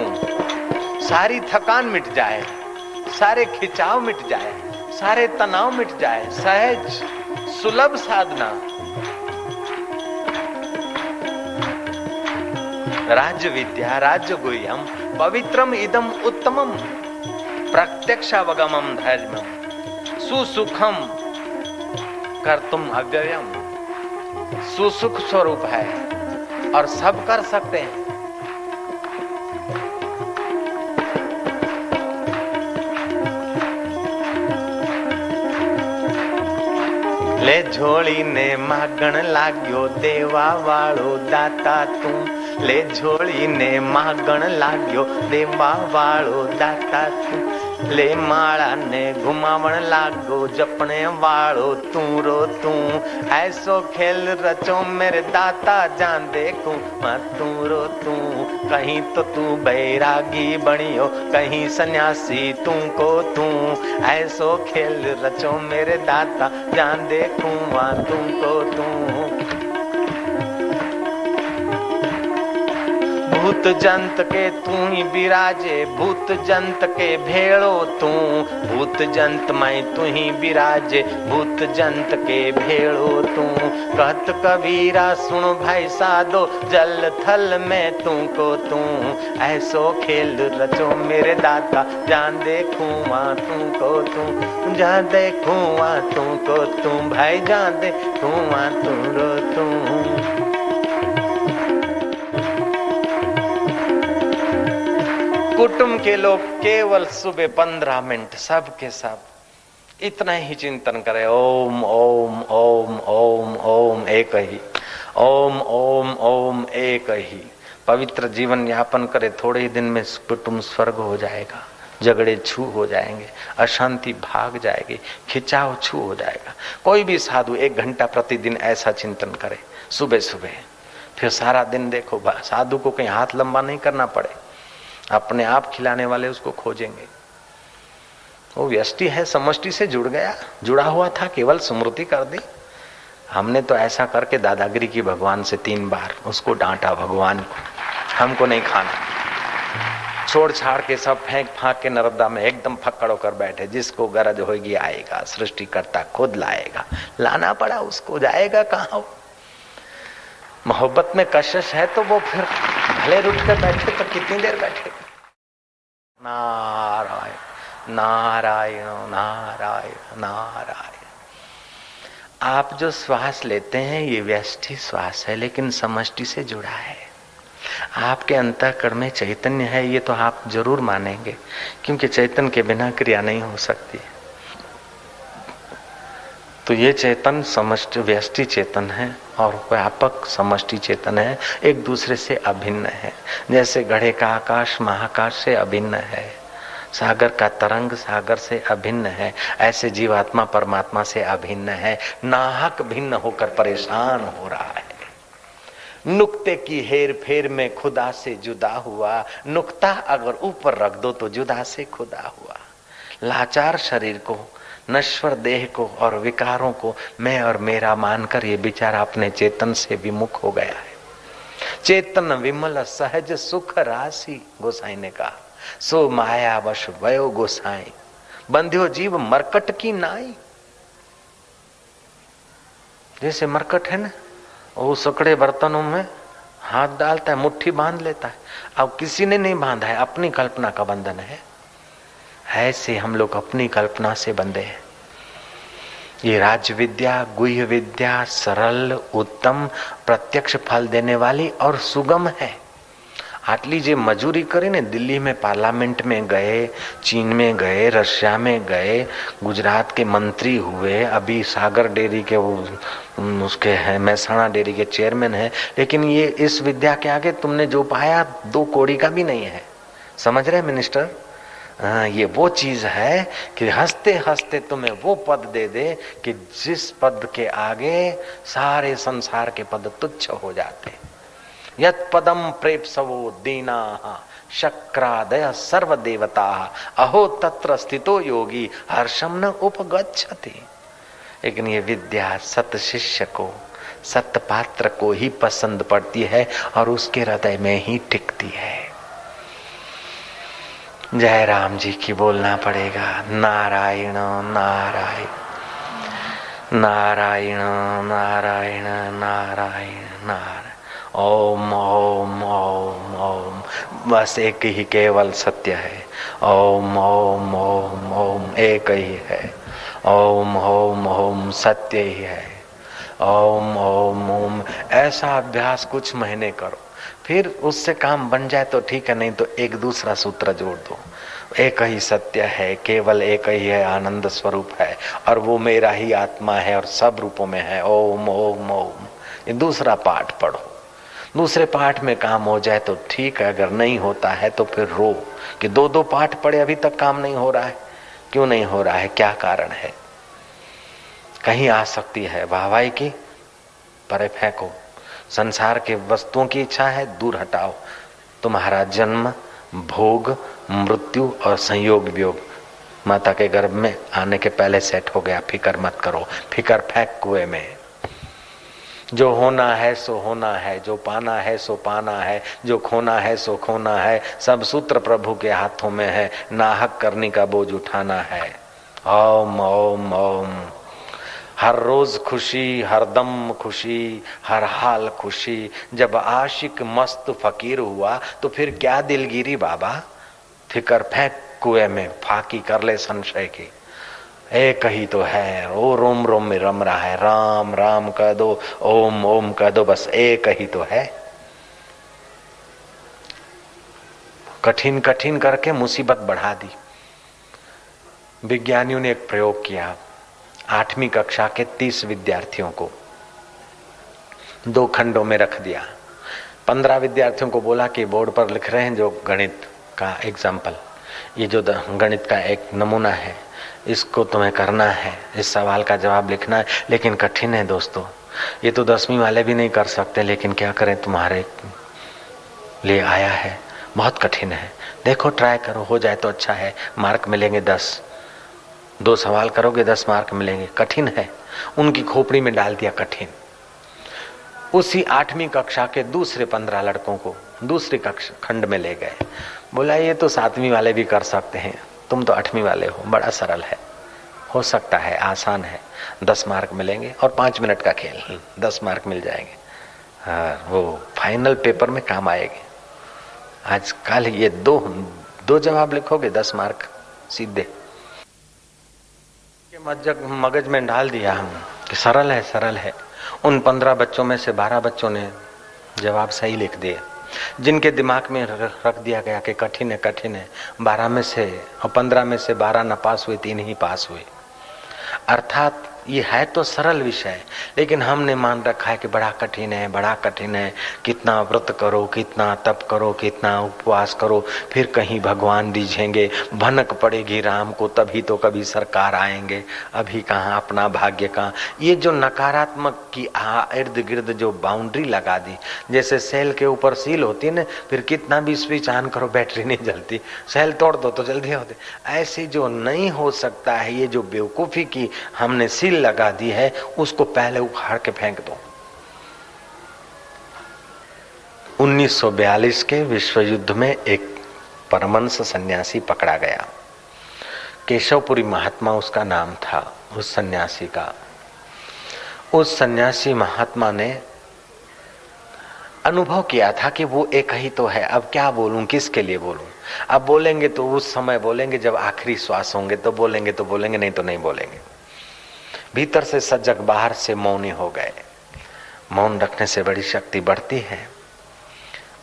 [SPEAKER 1] सारी थकान मिट जाए, सारे खिंचाव मिट जाए, सारे तनाव मिट जाए। सहज सुलभ साधना। राज्य विद्या राज्य गुह्यम, पवित्रम इदम उत्तमम, प्रत्यक्षावगमम धर्मम, सुसुखम कर्तुम अव्ययम। सुसुख स्वरूप है और सब कर सकते हैं। ले झोली ने मागण लाग्यो, देवा वालो दाता तू। ले झोली ने मागण लाग्यो, देवा वालो दाता तू। ले माला ने घुमावण लागो, जपने वालो तू रो तू। ऐसो खेल रचो मेरे दाता, जान देखू मैं तू रो तू। कहीं तो तू बैरागी बनियो, कहीं सन्यासी तू को तू। ऐसो खेल रचो मेरे दाता, जान देखू मैं तू को तू। भूत जंत के तू ही विराजे, भूत जंत के भेड़ो तू। भूत जंत में तू ही विराजे, भूत जंत के भेड़ो तू। कहत कबीरा सुन भाई साधो, जल थल में तू को तू। ऐसो खेल रचो मेरे दाता, जान देखूं वहाँ तू को तू। जान देखूं वहाँ तू को तू। भाई जान देखूं वहाँ तू रो तू। कुटुंब के लोग केवल सुबह 15 मिनट सबके सब इतना ही चिंतन करें, ओम ओम ओम ओम ओम एक ही, ओम ओम ओम एक ही। पवित्र जीवन यापन करे, थोड़े ही दिन में कुटुंब स्वर्ग हो जाएगा। झगड़े छू हो जाएंगे, अशांति भाग जाएगी, खिंचाव छू हो जाएगा। कोई भी साधु 1 घंटा प्रतिदिन ऐसा चिंतन करे सुबह सुबह, फिर सारा दिन देखो साधु को कहीं हाथ लंबा नहीं करना पड़े, अपने आप खिलाने वाले उसको खोजेंगे। वो व्यष्टि है, समष्टि से जुड़ गया, जुड़ा हुआ था, केवल स्मृति कर दी। हमने तो ऐसा करके दादागिरी की भगवान से 3 बार उसको डांटा, भगवान को हमको नहीं खाना। छोड़ छाड़ के सब फेंक फांक के नर्मदा में एकदम फक्कड़ होकर बैठे। जिसको गरज होगी आएगा, सृष्टिकर्ता खुद लाएगा। लाना पड़ा उसको, जाएगा कहाँ। मोहब्बत में कशिश है तो वो फिर भले रुक कर बैठे तो कितनी देर बैठे। नारायण नारायण नारायण नारायण। आप जो श्वास लेते हैं ये व्यष्टि श्वास है, लेकिन समष्टि से जुड़ा है। आपके अंतःकरण में चैतन्य है, ये तो आप जरूर मानेंगे, क्योंकि चैतन्य के बिना क्रिया नहीं हो सकती। तो ये चेतन समष्टि व्यष्टि चेतन है और व्यापक समष्टि चेतन है, एक दूसरे से अभिन्न है। जैसे घड़े का आकाश महाकाश से अभिन्न है, सागर का तरंग सागर से अभिन्न है, ऐसे जीवात्मा परमात्मा से अभिन्न है, नाहक भिन्न होकर परेशान हो रहा है। नुक्ते की हेर फेर में खुदा से जुदा हुआ, नुक्ता अगर ऊपर रख दो तो जुदा से खुदा हुआ। लाचार शरीर को, नश्वर देह को और विकारों को मैं और मेरा मानकर ये बेचारा अपने चेतन से विमुख हो गया है। चेतन विमल सहज सुख राशि, गोसाई ने कहा, सो माया वश वयो गोसाई, बंध्यो जीव मरकट की नाई। जैसे मरकट है ना, वो सकड़े बर्तनों में हाथ डालता है, मुट्ठी बांध लेता है। अब किसी ने नहीं बांधा है, अपनी कल्पना का बंधन है। ऐसे हम लोग अपनी कल्पना से बंधे हैं। ये राज विद्या, गुह्य विद्या सरल, उत्तम, प्रत्यक्ष फल देने वाली और सुगम है। आटली जे मजूरी કરીને दिल्ली में पार्लियामेंट में गए, चीन में गए, रशिया में गए, गुजरात के मंत्री हुए, अभी सागर डेयरी के वो उसके हैं, महसाणा डेयरी के चेयरमैन है, लेकिन ये इस विद्या के आगे तुमने जो पाया 2 कौड़ी का भी नहीं है। समझ रहे मिनिस्टर? ये वो चीज है कि हंसते हंसते तुम्हें वो पद दे दे कि जिस पद के आगे सारे संसार के पद तुच्छ हो जाते। यत् पदम प्रेप्सवो दीना शक्रादय सर्व देवता, अहो तत्र स्थितो योगी हर्षम न उपगच्छति। लेकिन ये विद्या सत शिष्य को, सत पात्र को ही पसंद पड़ती है और उसके हृदय में ही टिकती है। जय राम जी की बोलना पड़ेगा। नारायण नारायण नारायण नारायण नारायण नारायण। ओम ओम ओम ओम, बस एक ही केवल सत्य है। ओम ओम ओम ओम, एक ही है। ओम ओम ओम, सत्य ही है। ओम ओम ओम, ऐसा अभ्यास कुछ महीने करो, फिर उससे काम बन जाए तो ठीक है, नहीं तो एक दूसरा सूत्र जोड़ दो। एक ही सत्य है, केवल एक ही है, आनंद स्वरूप है और वो मेरा ही आत्मा है और सब रूपों में है। ओम ओम ओम। ये दूसरा पाठ पढ़ो, दूसरे पाठ में काम हो जाए तो ठीक है, अगर नहीं होता है तो फिर रो कि 2-2 पाठ पढ़े अभी तक काम नहीं हो रहा है। क्यों नहीं हो रहा है? क्या कारण है? कहीं आसक्ति है, वाहवाही की, परे फेंको। संसार के वस्तुओं की इच्छा है, दूर हटाओ। तुम्हारा जन्म, भोग, मृत्यु और संयोग वियोग माता के गर्भ में आने के पहले सेट हो गया। फिकर मत करो, फिकर फेंक कुएं में। जो होना है सो होना है, जो पाना है सो पाना है, जो खोना है सो खोना है। सब सूत्र प्रभु के हाथों में है, नाहक करने का बोझ उठाना है। ओम ओम ओम। हर रोज खुशी, हर दम खुशी, हर हाल खुशी। जब आशिक मस्त फकीर हुआ तो फिर क्या दिलगिरी बाबा। फिकर फेंक कुएं में, फाकी कर ले संशय की। एक ही तो है, वो रोम रोम में रम रहा है। राम राम कह दो, ओम ओम कह दो, बस एक ही तो है। कठिन कठिन करके मुसीबत बढ़ा दी। विज्ञानियों ने एक प्रयोग किया। 8वीं कक्षा के 30 विद्यार्थियों को 2 खंडों में रख दिया। 15 विद्यार्थियों को बोला कि बोर्ड पर लिख रहे हैं जो गणित का एग्जाम्पल, ये जो गणित का एक नमूना है, इसको तुम्हें करना है, इस सवाल का जवाब लिखना है। लेकिन कठिन है दोस्तों, ये तो 10वीं वाले भी नहीं कर सकते, लेकिन क्या करें, तुम्हारे लिए आया है, बहुत कठिन है। देखो ट्राई करो, हो जाए तो अच्छा है, मार्क मिलेंगे 10। 2 सवाल करोगे 10 मार्क मिलेंगे। कठिन है, उनकी खोपड़ी में डाल दिया कठिन। उसी 8वीं कक्षा के दूसरे 15 लड़कों को दूसरी कक्षा खंड में ले गए। बोला ये तो 7वीं वाले भी कर सकते हैं, तुम तो 8वीं वाले हो, बड़ा सरल है, हो सकता है, आसान है, 10 मार्क मिलेंगे और 5 मिनट का खेल, 10 मार्क मिल जाएंगे। हाँ, वो फाइनल पेपर में काम आएंगे। आज कल ये दो जवाब लिखोगे 10 मार्क सीधे। मगज में डाल दिया हम कि सरल है, सरल है। उन 15 बच्चों में से 12 बच्चों ने जवाब सही लिख दिया। जिनके दिमाग में रख दिया गया कि कठिन है, कठिन है, 12 में से और 15 में से 12 न पास हुए, 3 ही पास हुए। अर्थात ये है तो सरल विषय, लेकिन हमने मान रखा है कि बड़ा कठिन है, बड़ा कठिन है। कितना व्रत करो, कितना तप करो, कितना उपवास करो, फिर कहीं भगवान रिझेंगे, भनक पड़ेगी राम को, तभी तो कभी सरकार आएंगे। अभी कहाँ, अपना भाग्य कहाँ। ये जो नकारात्मक की इर्द गिर्द जो बाउंड्री लगा दी, जैसे सेल के ऊपर सील होती है ना, फिर कितना भी स्विच ऑन करो बैटरी नहीं जलती, सेल तोड़ दो तो जल्दी होती। ऐसे जो नहीं हो सकता है, ये जो बेवकूफी की हमने सील लगा दी है, उसको पहले उखाड़ के फेंक दो। 1942 के विश्व युद्ध में एक परमहंस सन्यासी पकड़ा गया। केशवपुरी महात्मा उसका नाम था, उस सन्यासी का। उस सन्यासी महात्मा ने अनुभव किया था कि वो एक ही तो है। अब क्या बोलूं, किसके लिए बोलूं? अब बोलेंगे तो उस समय बोलेंगे जब आखिरी श्वास होंगे, तो बोलेंगे, नहीं तो नहीं बोलेंगे। भीतर से सजग, बाहर से मौनी हो गए। मौन रखने से बड़ी शक्ति बढ़ती है।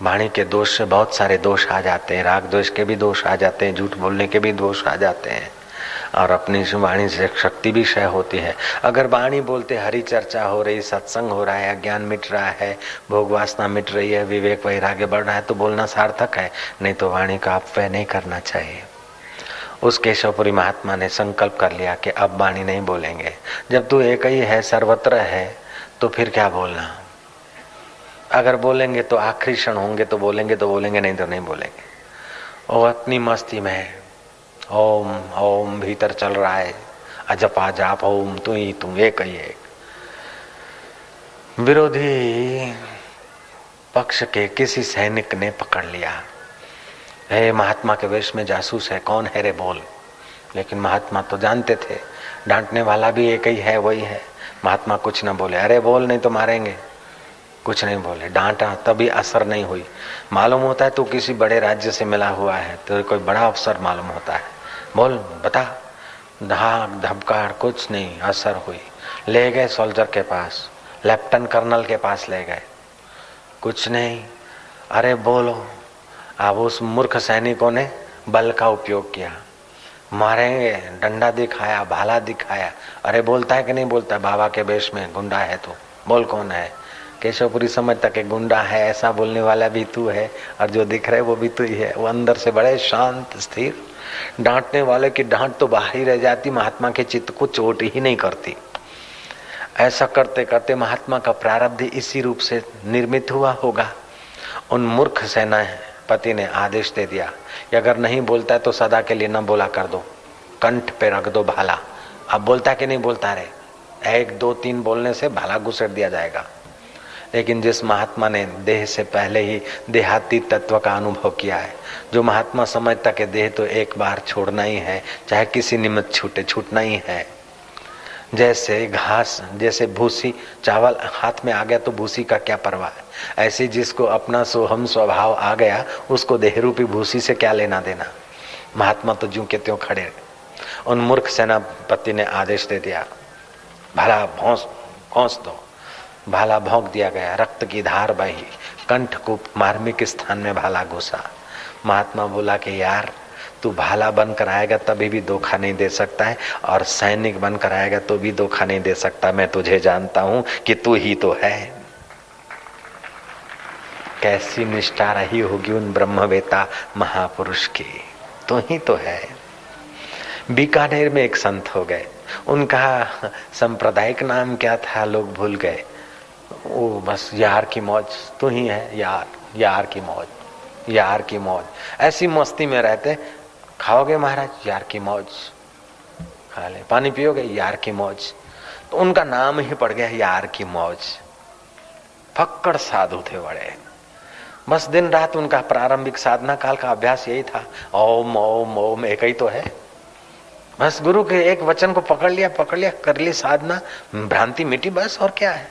[SPEAKER 1] वाणी के दोष से बहुत सारे दोष आ जाते हैं, राग द्वेष के भी दोष आ जाते हैं, झूठ बोलने के भी दोष आ जाते हैं, और अपनी वाणी से शक्ति भी क्षय होती है। अगर वाणी बोलते हरि चर्चा हो रही, सत्संग हो रहा है, अज्ञान मिट रहा है, भोग वासना मिट रही है, विवेक वैराग्य बढ़ रहा है, तो बोलना सार्थक है। नहीं तो वाणी का अपव्यय नहीं करना चाहिए। उस केशवपुरी महात्मा ने संकल्प कर लिया कि अब वाणी नहीं बोलेंगे। जब तू एक ही है, सर्वत्र है, तो फिर क्या बोलना? अगर बोलेंगे तो आखिरी क्षण होंगे तो बोलेंगे, नहीं तो नहीं बोलेंगे। और अपनी मस्ती में ओम ओम भीतर चल रहा है, अजपा जाप ओम, तू ही तू, एक ही एक। विरोधी पक्ष के किसी सैनिक ने पकड़ लिया, हे महात्मा के वेश में जासूस है, कौन है रे बोल। लेकिन महात्मा तो जानते थे, डांटने वाला भी एक ही है, वही है। महात्मा कुछ न बोले, अरे बोल नहीं तो मारेंगे। कुछ नहीं बोले, डांटा तभी असर नहीं हुई। मालूम होता है तू किसी बड़े राज्य से मिला हुआ है, तो कोई बड़ा अफसर मालूम होता है, बोल बता। धाक धबकार कुछ नहीं असर हुई। ले गए सोल्जर के पास, लेफ्टिनेंट कर्नल के पास ले गए, कुछ नहीं। अरे बोलो। अब उस मूर्ख सैनिकों ने बल का उपयोग किया, मारेंगे, डंडा दिखाया, भाला दिखाया। अरे बोलता है कि नहीं बोलता? बाबा के वेश में गुंडा है तो बोल कौन है। केशवपुरी समझता कि गुंडा है, ऐसा बोलने वाला भी तू है, और जो दिख रहा है वो भी तू ही है। वो अंदर से बड़े शांत स्थिर। डांटने वाले की डांट तो बाहर ही रह जाती, महात्मा के चित्त को चोट ही नहीं करती। ऐसा करते करते महात्मा का प्रारब्ध इसी रूप से निर्मित हुआ होगा। उन मूर्ख सेनापति ने आदेश दे दिया कि अगर नहीं बोलता है तो सदा के लिए न बोला कर दो, कंठ पे रख दो भाला। अब बोलता कि नहीं बोलता रे, 1 2 3 बोलने से भाला घुसेड़ दिया जाएगा। लेकिन जिस महात्मा ने देह से पहले ही देहाती तत्व का अनुभव किया है, जो महात्मा समझता कि देह तो एक बार छोड़ना ही है, चाहे किसी निमित्त छूटना ही है। जैसे घास, जैसे भूसी, चावल हाथ में आ गया तो भूसी का क्या परवाह है, ऐसे जिसको अपना सोहम स्वभाव आ गया, उसको देहरूपी भूसी से क्या लेना देना। महात्मा तो ज्यों के त्यों खड़े। उन मूर्ख सेनापति ने आदेश दे दिया, भाला भौंस दो। भाला भौंक दिया गया, रक्त की धार बही, कंठ को मार्मिक स्थान में भाला घुसा। महात्मा बोला कि यार तू भाला बनकर आएगा तभी भी धोखा नहीं दे सकता है, और सैनिक बनकर आएगा तो भी धोखा नहीं दे सकता। मैं तुझे जानता हूं कि तू ही तो है। कैसी निष्ठा रही होगी उन ब्रह्मवेता महापुरुष की, तू ही तो है। बीकानेर में एक संत हो गए, उनका सांप्रदायिक नाम क्या था लोग भूल गए। वो बस यार की मौज, तू ही है यार, यार की मौज, यार की मौज। ऐसी मस्ती में रहते, खाओगे महाराज, यार की मौज, खा ले। पानी पियोगे, यार की मौज। तो उनका नाम ही पड़ गया यार की मौज। फक्कड़ साधु थे बड़े। बस दिन रात उनका प्रारंभिक साधना काल का अभ्यास यही था, ओम ओम ओम, एक ही तो है। बस गुरु के एक वचन को पकड़ लिया, कर ली साधना, भ्रांति मिटी, बस। और क्या है,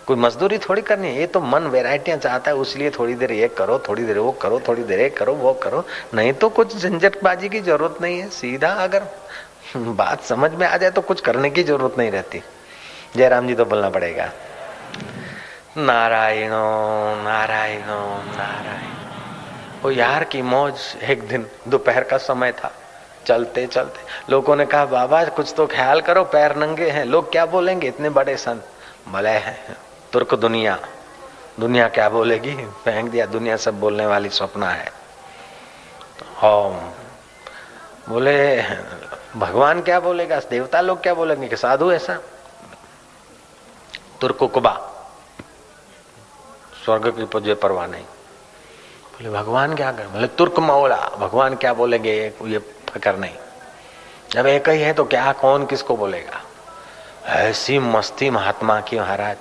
[SPEAKER 1] कोई मजदूरी थोड़ी करनी है। ये तो मन वैरायटियां चाहता है, उसलिए थोड़ी देर ये करो, थोड़ी देर वो करो, थोड़ी देर ये करो, वो करो। नहीं तो कुछ झंझटबाजी की जरूरत नहीं है। सीधा अगर बात समझ में आ जाए तो कुछ करने की जरूरत नहीं रहती। जयराम जी तो बोलना पड़ेगा, नारायणो नारायणो नारायण। वो यार की मौज। एक दिन दोपहर का समय था, चलते चलते लोगों ने कहा बाबा कुछ तो ख्याल करो, पैर नंगे हैं, लोग क्या बोलेंगे, इतने बड़े संत भले हैं। तुर्क दुनिया, दुनिया क्या बोलेगी, फेंक दिया, दुनिया सब बोलने वाली स्वप्न है। ओम बोले भगवान क्या बोलेगा, देवता लोग क्या बोलेंगे कि साधु ऐसा। तुर्कुकबा स्वर्ग की पूज्य परवाह नहीं। बोले भगवान क्या कर, बोले तुर्क मौला, भगवान क्या बोलेंगे ये फिक्र नहीं। जब एक ही है तो क्या कौन किसको बोलेगा। ऐसी मस्ती महात्मा की महाराज।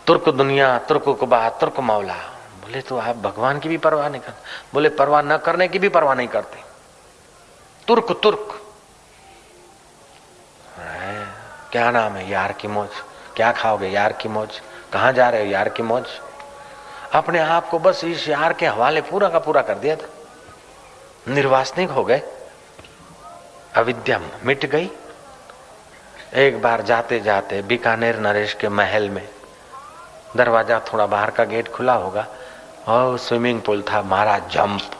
[SPEAKER 1] तुर्क दुनिया, तुर्कुकबा, तुर्क मौला। बोले तो आप भगवान की भी परवाह नहीं करते। बोले परवाह न करने की भी परवाह नहीं करते। तुर्क तुर्क क्या नाम है, यार की मौज। क्या खाओगे, यार की मौज। कहाँ जा रहे हो, यार की मौज। अपने आप को बस इस यार के हवाले पूरा का पूरा कर दिया था। निर्वासनिक हो गए, अविद्या मिट गई। एक बार जाते जाते बीकानेर नरेश के महल में, दरवाजा थोड़ा बाहर का गेट खुला होगा और स्विमिंग पूल था। महाराज जंप,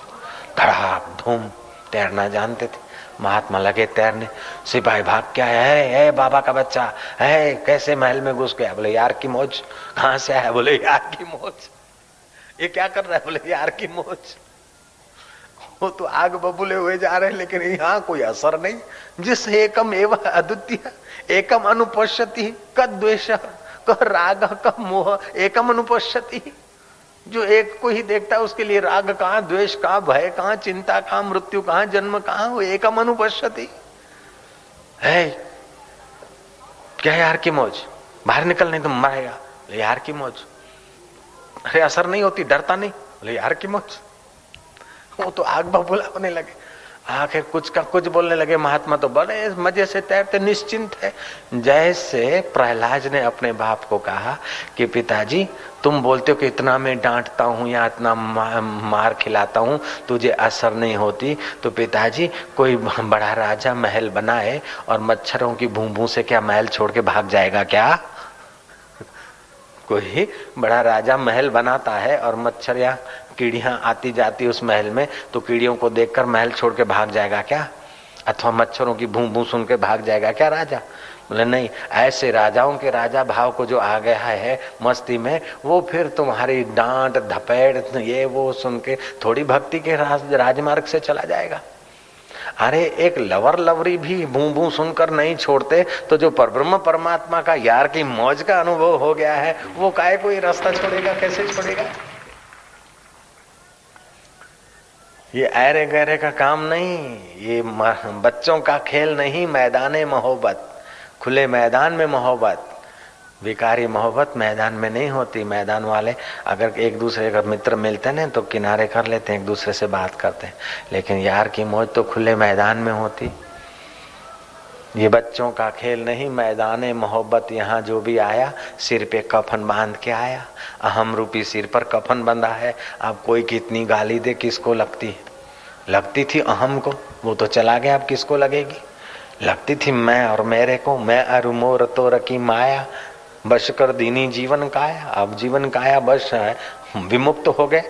[SPEAKER 1] धड़ाक धूम, तैरना जानते थे। महात्मा लगे तैरने, सिपाही भाग क्या है बाबा का बच्चा है, कैसे महल में घुस गया। बोले यार की मौज। कहाँ से आया, बोले यार की मौज। ये क्या कर रहा है, बोले यार की मौज। वो तो आग बबूले हुए जा रहे हैं, लेकिन यहाँ कोई असर नहीं। जिस एकम एवं अद्वितीय एकम अनुपश्यति कद द्वेष क राग क मोह एकम अनुपश्यति। जो एक को ही देखता है उसके लिए राग कहाँ, द्वेष कहाँ, भय कहाँ, चिंता कहाँ, मृत्यु कहाँ, जन्म कहाँ। वो एकम अनुपश्यति है। क्या यार की मौज, बाहर निकल नहीं तो मरेगा। यार की मौज। अरे असर नहीं होती, डरता नहीं। बोले यार की मौज। वो तो आग बबूला होने लगे। आखिर कुछ का कुछ बोलने लगे। महात्मा तो बड़े मजे से तैरते, निश्चिंत है। जैसे प्रहलाद ने अपने बाप को कहा कि पिताजी तुम बोलते हो कि इतना मैं डांटता हूँ या इतना मार खिलाता हूँ तुझे असर नहीं होती, तो पिताजी कोई बड़ा राजा महल बनाए और मच्छरों की भूं से क्या महल छोड़ के भाग जाएगा क्या। कोई बड़ा राजा महल बनाता है और मच्छर या कीड़ियां आती जाती उस महल में, तो कीड़ियों को देखकर महल छोड़ के भाग जाएगा क्या, अथवा मच्छरों की भूं सुन के भाग जाएगा क्या राजा। बोले नहीं, ऐसे राजाओं के राजा भाव को जो आ गया है मस्ती में, वो फिर तुम्हारी डांट धपेड़ ये वो सुन के थोड़ी भक्ति के राजमार्ग से चला जाएगा। अरे एक लवर लवरी भी भूं सुनकर नहीं छोड़ते, तो जो परब्रह्म परमात्मा का यार की मौज का अनुभव हो गया है वो काहे कोई रास्ता छोड़ेगा, कैसे छोड़ेगा। ये ऐरे गहरे का काम नहीं, ये बच्चों का खेल नहीं। मैदाने मोहब्बत, खुले मैदान में मोहब्बत, विकारी मोहब्बत मैदान में नहीं होती। मैदान वाले अगर एक दूसरे का मित्र मिलते हैं तो किनारे कर लेते हैं, एक दूसरे से बात करते हैं, लेकिन यार की मौज तो खुले मैदान में होती। ये बच्चों का खेल नहीं, मैदाने मोहब्बत। यहाँ जो भी आया सिर पे कफन बांध के आया, अहम रूपी सिर पर कफन बंधा है। अब कोई कितनी गाली दे किसको लगती है, लगती थी अहम को, वो तो चला गया, अब किसको लगेगी। लगती थी मैं और मेरे को, मैं अरु मोर तो रखी माया, बश कर दीनी जीवन काया। अब जीवन काया बश है, विमुक्त हो गए।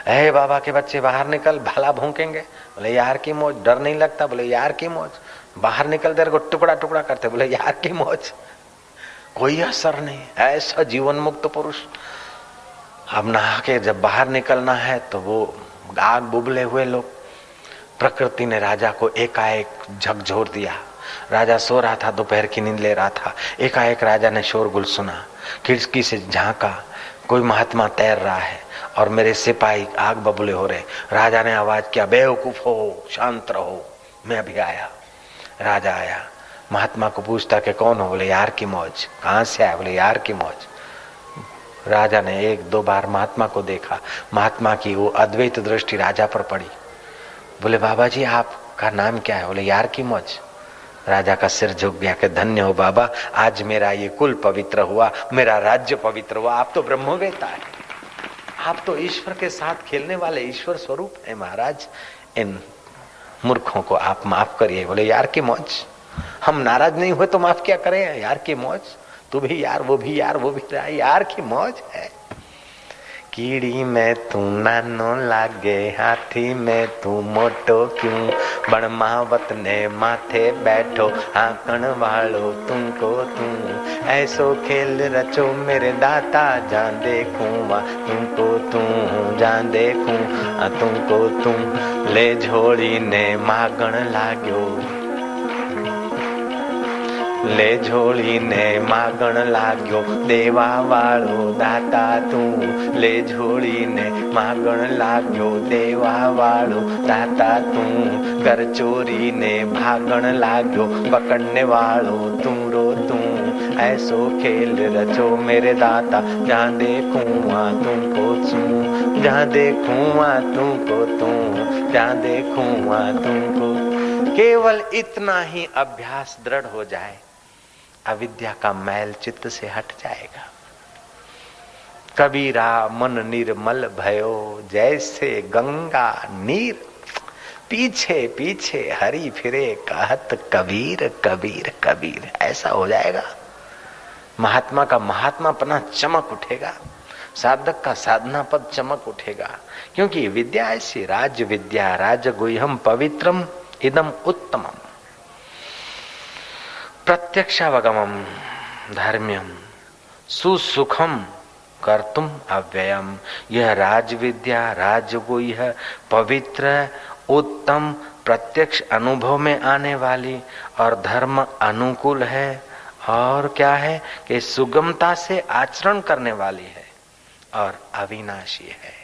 [SPEAKER 1] अरे बाबा के बच्चे बाहर निकल, भाला भूकेंगे। बोले यार की मौज। डर नहीं लगता, बोले यार की मौज। बाहर निकल तेरे को टुकड़ा टुकड़ा करते, बोले यार की मौज। कोई असर नहीं, ऐसा जीवन मुक्त पुरुष। अब नहा के जब बाहर निकलना है तो वो आग बुबले हुए लोग। प्रकृति ने राजा को एकाएक झकझोर दिया। राजा सो रहा था, दोपहर की नींद ले रहा था। एकाएक राजा ने शोरगुल सुना, खिड़की से झांका, कोई महात्मा तैर रहा है और मेरे सिपाही आग बबूले हो रहे। राजा ने आवाज किया, बेवकूफ हो, शांत रहो, मैं अभी आया। राजा आया, महात्मा को पूछता कि कौन हो। बोले यार की मौज। कहाँ से आया, बोले यार की मौज। राजा ने एक दो बार महात्मा को देखा, महात्मा की वो अद्वैत दृष्टि राजा पर पड़ी। बोले बाबा जी आपका नाम क्या है, बोले यार की मौज। राजा का सिर झुक गया कि धन्य हो बाबा, आज मेरा ये कुल पवित्र हुआ, मेरा राज्य पवित्र हुआ। आप तो ब्रह्मवेत्ता है, आप तो ईश्वर के साथ खेलने वाले ईश्वर स्वरूप है महाराज। इन मूर्खों को आप माफ करिए। बोले यार की मौज। हम नाराज नहीं हुए तो माफ क्या करें, यार की मौज। तू भी यार, वो भी यार, वो भी यार की मौज है। कीड़ी में तू नानो लागे, हाथी में तू मोटो क्यों, बणमावत ने माथे बैठो, आंकण वालो तुमको तू, ऐसो खेल रचो मेरे दाता, जान देखूं वा तुमको तू, जान देखूं तुमको तू, ले झोली ने मागण लाग्यो, ले झोली ने मागण लाग्यो, देवा वाळो दाता तू, ले झोली ने मागण लाग्यो, देवा वाळो दाता तू, कर चोरी ने भागण लाग्यो, पकड़ने वाळो तू रो तू, ऐसो खेल रचो मेरे दाता, जहाँ देखूं वहाँ तुमको तू, जहाँ देखूं वहाँ तुमको तू, जहाँ देखूं वहाँ तुमको। केवल इतना ही अभ्यास दृढ़ हो जाए, अविद्या का मैल चित्त से हट जाएगा। कबीरा मन निर्मल भयो, जैसे गंगा नीर, पीछे पीछे हरि फिरे, कहत कबीर कबीर कबीर। ऐसा हो जाएगा, महात्मा का महात्मापना चमक उठेगा, साधक का साधना पद चमक उठेगा। क्योंकि विद्या ऐसी राज विद्या, राजगुह्यम पवित्रम इदम उत्तमम, प्रत्यक्षावगमम धर्म्यम सुसुखम कर्तुम अव्ययम। यह राज विद्या, राजगुह्य, पवित्र, उत्तम, प्रत्यक्ष अनुभव में आने वाली और धर्म अनुकूल है। और क्या है कि सुगमता से आचरण करने वाली है और अविनाशी है।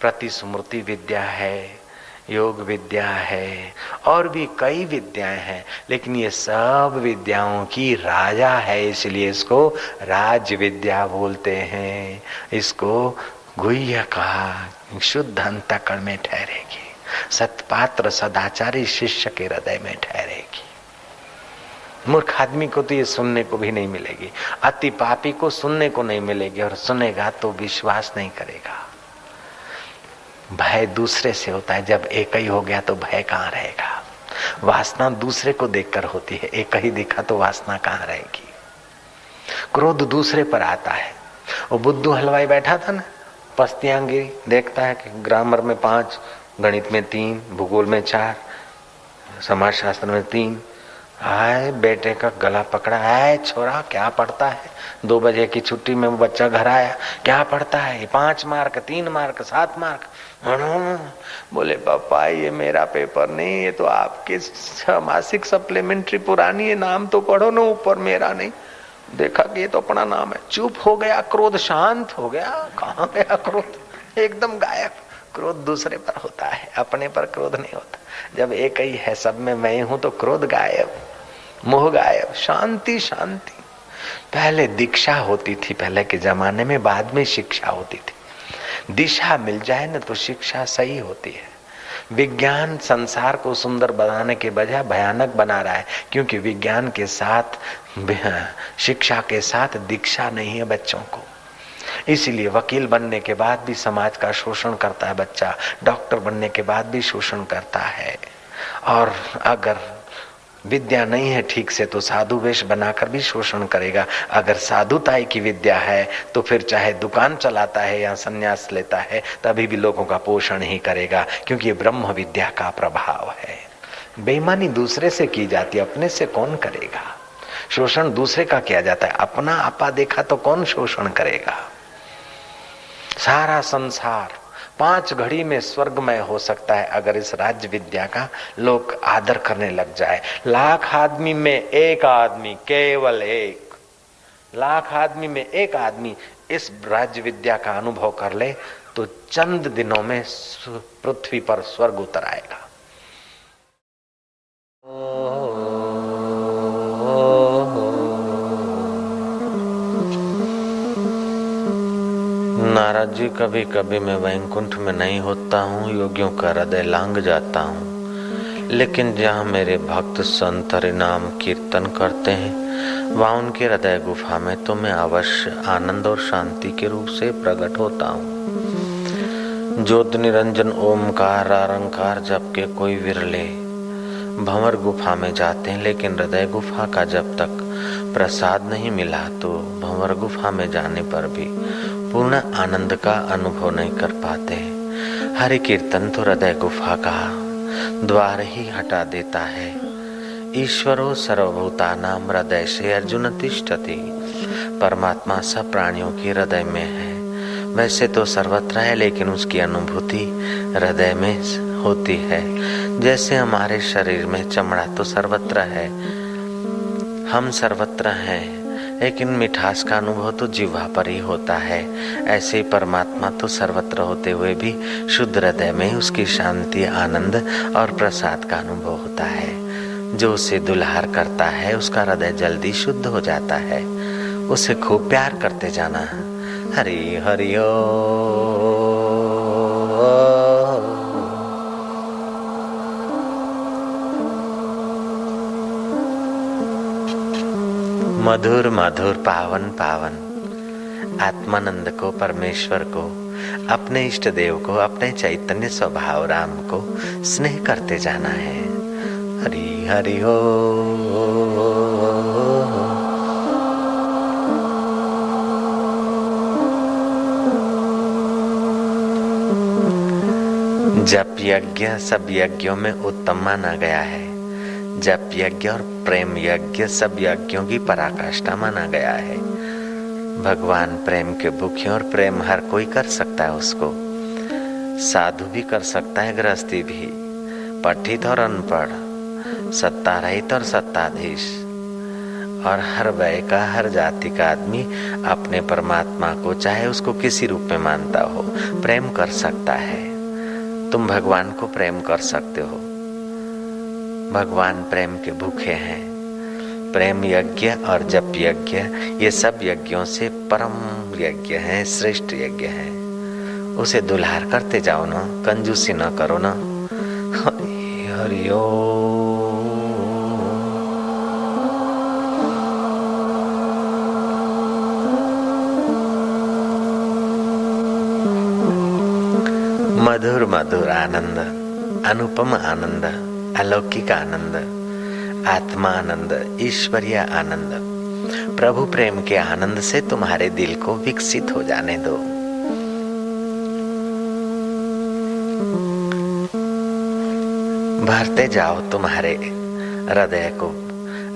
[SPEAKER 1] प्रतिस्मृति विद्या है, योग विद्या है, और भी कई विद्याएं हैं, लेकिन ये सब विद्याओं की राजा है, इसलिए इसको राज विद्या बोलते हैं। इसको गुह्य कहा, शुद्ध अंतःकरण में ठहरेगी, सत्पात्र सदाचारी शिष्य के हृदय में ठहरेगी। मूर्ख आदमी को तो ये सुनने को भी नहीं मिलेगी, अति पापी को सुनने को नहीं मिलेगी, और सुनेगा तो विश्वास नहीं करेगा। भय दूसरे से होता है, जब एक ही हो गया तो भय कहाँ रहेगा। वासना दूसरे को देखकर होती है, एक ही दिखा तो वासना कहाँ रहेगी। क्रोध दूसरे पर आता है। वो बुद्धू हलवाई बैठा था ना, पस्तियां गिरी, देखता है कि ग्रामर में 5, गणित में 3, भूगोल में 4, समाज शास्त्र में 3। आए बेटे का गला पकड़ा, आए छोरा क्या पढ़ता है। 2 बजे की छुट्टी में वो बच्चा घर आया, क्या पढ़ता है, 5 मार्क, 3 मार्क, 7 मार्क। बोले पापा ये मेरा पेपर नहीं, ये तो आपके मासिक सप्लीमेंट्री पुरानी है, नाम तो पढ़ो ना ऊपर, मेरा नहीं। देखा कि ये तो अपना नाम है। चुप हो गया, क्रोध शांत हो गया। कहाँ गया क्रोध, एकदम गायब। क्रोध दूसरे पर होता है, अपने पर क्रोध नहीं होता। जब एक ही है, सब में मैं हूं, तो क्रोध गायब, मोह गायब, शांति शांति। पहले दीक्षा होती थी पहले के जमाने में, बाद में शिक्षा होती थी। दिशा मिल जाए ना तो शिक्षा सही होती है। विज्ञान संसार को सुंदर बनाने के बजाय भयानक बना रहा है, क्योंकि विज्ञान के साथ, शिक्षा के साथ दीक्षा नहीं है बच्चों को। इसीलिए वकील बनने के बाद भी समाज का शोषण करता है बच्चा, डॉक्टर बनने के बाद भी शोषण करता है। और अगर विद्या नहीं है ठीक से तो साधु वेश बनाकर भी शोषण करेगा। अगर साधुताई की विद्या है तो फिर चाहे दुकान चलाता है या संन्यास लेता है, तभी भी लोगों का पोषण ही करेगा, क्योंकि ये ब्रह्म विद्या का प्रभाव है। बेईमानी दूसरे से की जाती है, अपने से कौन करेगा। शोषण दूसरे का किया जाता है, अपना आपा देखा तो कौन शोषण करेगा। सारा संसार 5 घड़ी में स्वर्गमय हो सकता है अगर इस राज्य विद्या का लोग आदर करने लग जाए। 1,00,000 आदमी में एक आदमी, केवल 1 लाख आदमी में एक आदमी इस राज्य विद्या का अनुभव कर ले तो चंद दिनों में पृथ्वी पर स्वर्ग उतर आएगा। नारद जी, कभी कभी मैं वैकुंठ में नहीं होता हूँ, योगियों का हृदय लांग जाता हूँ, लेकिन जहाँ मेरे भक्त संत हरिनाम कीर्तन करते हैं वहाँ उनके हृदय गुफा में तो मैं अवश्य आनंद और शांति के रूप से प्रकट होता हूँ। ज्योत निरंजन ओमकार अरंकार जप के कोई विरले भंवर गुफा में जाते हैं, लेकिन हृदय गुफा का जब तक प्रसाद नहीं मिला तो भंवर गुफा में जाने पर भी पूर्ण आनंद का अनुभव नहीं कर पाते। हरि कीर्तन तो हृदय गुफा का द्वार ही हटा देता है। ईश्वरो सर्वभूतानां हृदय से अर्जुन तिष्ठति। परमात्मा सब प्राणियों के हृदय में है। वैसे तो सर्वत्र है, लेकिन उसकी अनुभूति हृदय में होती है। जैसे हमारे शरीर में चमड़ा तो सर्वत्र है, हम सर्वत्र हैं, लेकिन मिठास का अनुभव तो जिह्वा पर ही होता है। ऐसे परमात्मा तो सर्वत्र होते हुए भी शुद्ध हृदय में उसकी शांति, आनंद और प्रसाद का अनुभव होता है। जो उसे दुलार करता है उसका हृदय जल्दी शुद्ध हो जाता है। उसे खूब प्यार करते जाना। हरि हरि ओ मधुर मधुर पावन पावन आत्मानंद को, परमेश्वर को, अपने इष्ट देव को, अपने चैतन्य स्वभाव राम को स्नेह करते जाना है। हरि हरि हो। जप यज्ञ सब यज्ञों में उत्तम माना गया है। जप यज्ञ और प्रेम यज्ञ सब यज्ञों की पराकाष्ठा माना गया है। भगवान प्रेम के भूखे, और प्रेम हर कोई कर सकता है उसको। साधु भी कर सकता है, गृहस्थी भी, पठित और अनपढ़, सत्ता रहित और सत्ताधीश, और हर वय का, हर जाति का आदमी अपने परमात्मा को, चाहे उसको किसी रूप में मानता हो, प्रेम कर सकता है। तुम भगवान को प्रेम कर सकते हो। भगवान प्रेम के भूखे हैं। प्रेम यज्ञ और जप यज्ञ ये सब यज्ञों से परम यज्ञ है, श्रेष्ठ यज्ञ है। उसे दुलार करते जाओ ना, कंजूसी ना करो ना। हरि हरि ओम। मधुर मधुर आनंद, अनुपम आनंद, अलौकिक आनंद, आत्मा आनंद, ईश्वरीय आनंद, प्रभु प्रेम के आनंद से तुम्हारे दिल को विकसित हो जाने दो। भरते जाओ तुम्हारे हृदय को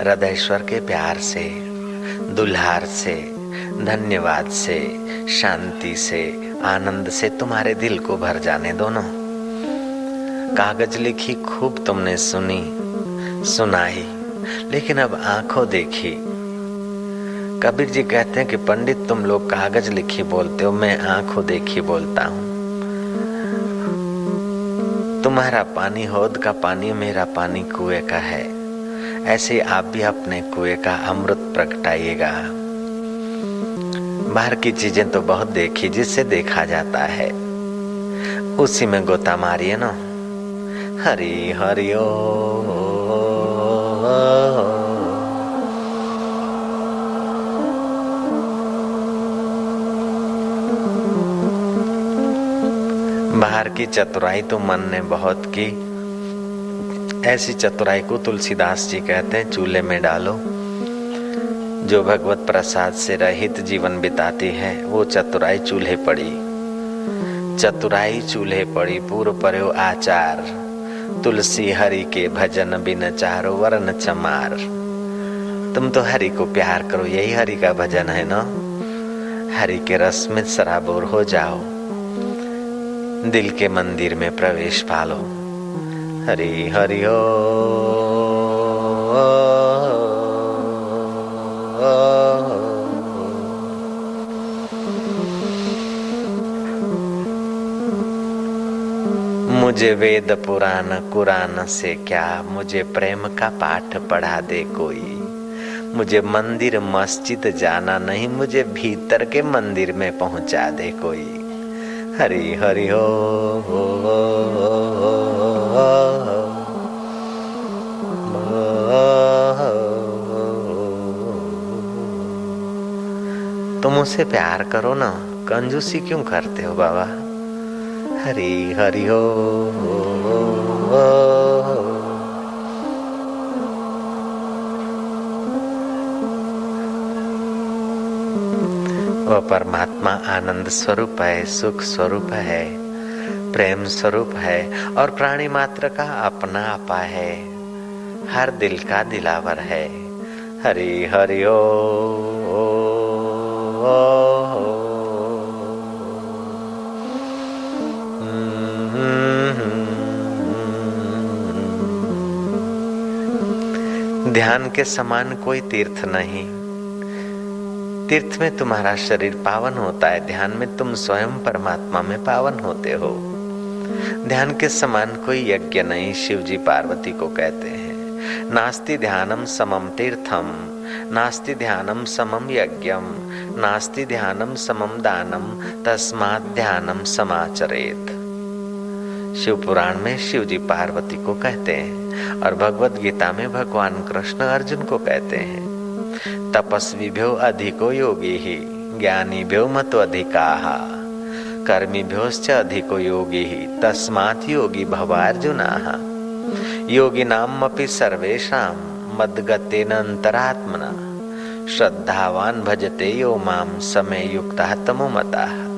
[SPEAKER 1] हृदयेश्वर के प्यार से, दुल्हार से, धन्यवाद से, शांति से, आनंद से तुम्हारे दिल को भर जाने दो ना। कागज लिखी खूब तुमने सुनी सुनाई, लेकिन अब आंखों देखी। कबीर जी कहते हैं कि पंडित तुम लोग कागज लिखी बोलते हो, मैं आंखों देखी बोलता हूँ। तुम्हारा पानी हौद का पानी, मेरा पानी कुएं का है। ऐसे आप भी अपने कुएं का अमृत प्रगटाइएगा। बाहर की चीजें तो बहुत देखी, जिससे देखा जाता है उसी में गोता मारिए ना। हरि हरि ओ। बाहर की चतुराई तो मन ने बहुत की। ऐसी चतुराई को तुलसीदास जी कहते हैं चूल्हे में डालो। जो भगवत प्रसाद से रहित जीवन बिताती है वो चतुराई चूल्हे पड़ी। चतुराई चूल्हे पड़ी, पूर्व पर्यो आचार, तुलसी हरि के भजन बिन चारो वरन चमार। तुम तो हरि को प्यार करो, यही हरि का भजन है ना। हरि के रस में सराबोर हो जाओ, दिल के मंदिर में प्रवेश पालो। हरि हरि ओ। मुझे वेद पुराण कुरान से क्या, मुझे प्रेम का पाठ पढ़ा दे कोई। मुझे मंदिर मस्जिद जाना नहीं, मुझे भीतर के मंदिर में पहुंचा दे कोई। हरि हरि हो। तुम उसे प्यार करो ना, कंजूसी क्यों करते हो बाबा। हरि हरि हो। वह परमात्मा आनंद स्वरूप है, सुख स्वरूप है, प्रेम स्वरूप है और प्राणी मात्र का अपना आपा है, हर दिल का दिलावर है। हरि हरि ओ, ध्यान के समान कोई तीर्थ नहीं। तीर्थ में तुम्हारा शरीर पावन होता है, ध्यान में तुम स्वयं परमात्मा में पावन होते हो। ध्यान के समान कोई यज्ञ नहीं, शिव जी पार्वती को कहते हैं। नास्ति ध्यानम समम तीर्थम, नास्ति ध्यानम समम यज्ञम, नास्ति ध्यानम समम दानम, तस्मात् ध्यानम समाचरेत। शिव पुराण में शिव जी पार्वती को कहते हैं और भगवत गीता में भगवान कृष्ण अर्जुन को कहते हैं। तपस्वीभ्यो अधिको योगी ही, ज्ञानीभ्यो मतो अधिकाः, कर्मीभ्योश्च अधिको योगी ही, तस्मात् योगी भवार्जुनाः। योगिनाम् अपि सर्वेषां मद्गतेन अंतरात्मना, श्रद्धावान भजते यो माम समय युक्तः तमो मतः।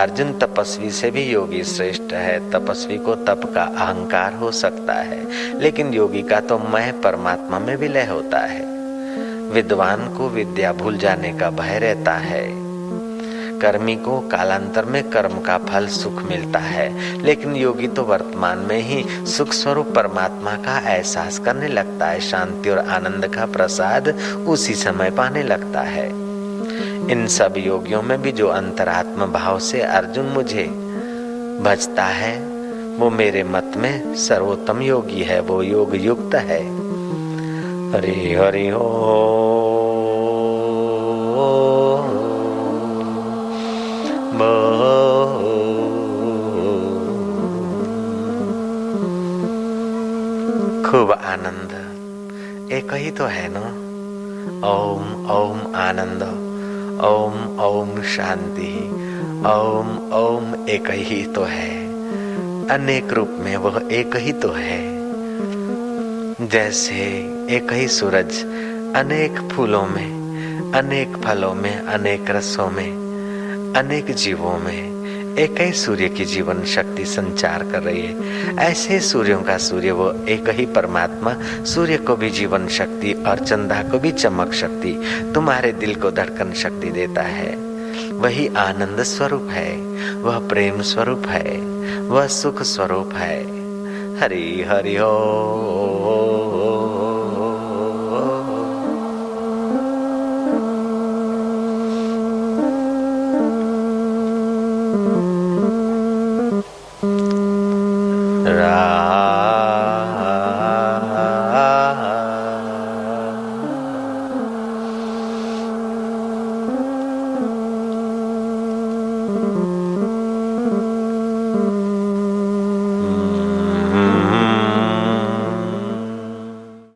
[SPEAKER 1] अर्जुन, तपस्वी से भी योगी श्रेष्ठ है। तपस्वी को तप का अहंकार हो सकता है, लेकिन योगी का तो मैं परमात्मा में विलय होता है। विद्वान को विद्या भूल जाने का भय रहता है। कर्मी को कालांतर में कर्म का फल सुख मिलता है, लेकिन योगी तो वर्तमान में ही सुख स्वरूप परमात्मा का एहसास करने लगता है। शांति और आनंद का प्रसाद उसी समय पाने लगता है। इन सब योगियों में भी जो अंतरात्म भाव से अर्जुन मुझे भजता है, वो मेरे मत में सर्वोत्तम योगी है, वो योग युक्त है। हरि हरि हो। खूब आनंद एक ही तो है ना। ओम ओम आनंद, ओम ओम शांति, ओम ओम एक ही तो है। अनेक रूप में वह एक ही तो है। जैसे एक ही सूरज अनेक फूलों में, अनेक फलों में, अनेक रसों में, अनेक जीवों में एक ही सूर्य की जीवन शक्ति संचार कर रही है, ऐसे सूर्यों का सूर्य वो एक ही परमात्मा सूर्य को भी जीवन शक्ति और चंदा को भी चमक शक्ति, तुम्हारे दिल को धड़कन शक्ति देता है। वही आनंद स्वरूप है, वह प्रेम स्वरूप है, वह सुख स्वरूप है। हरि हरि ओ।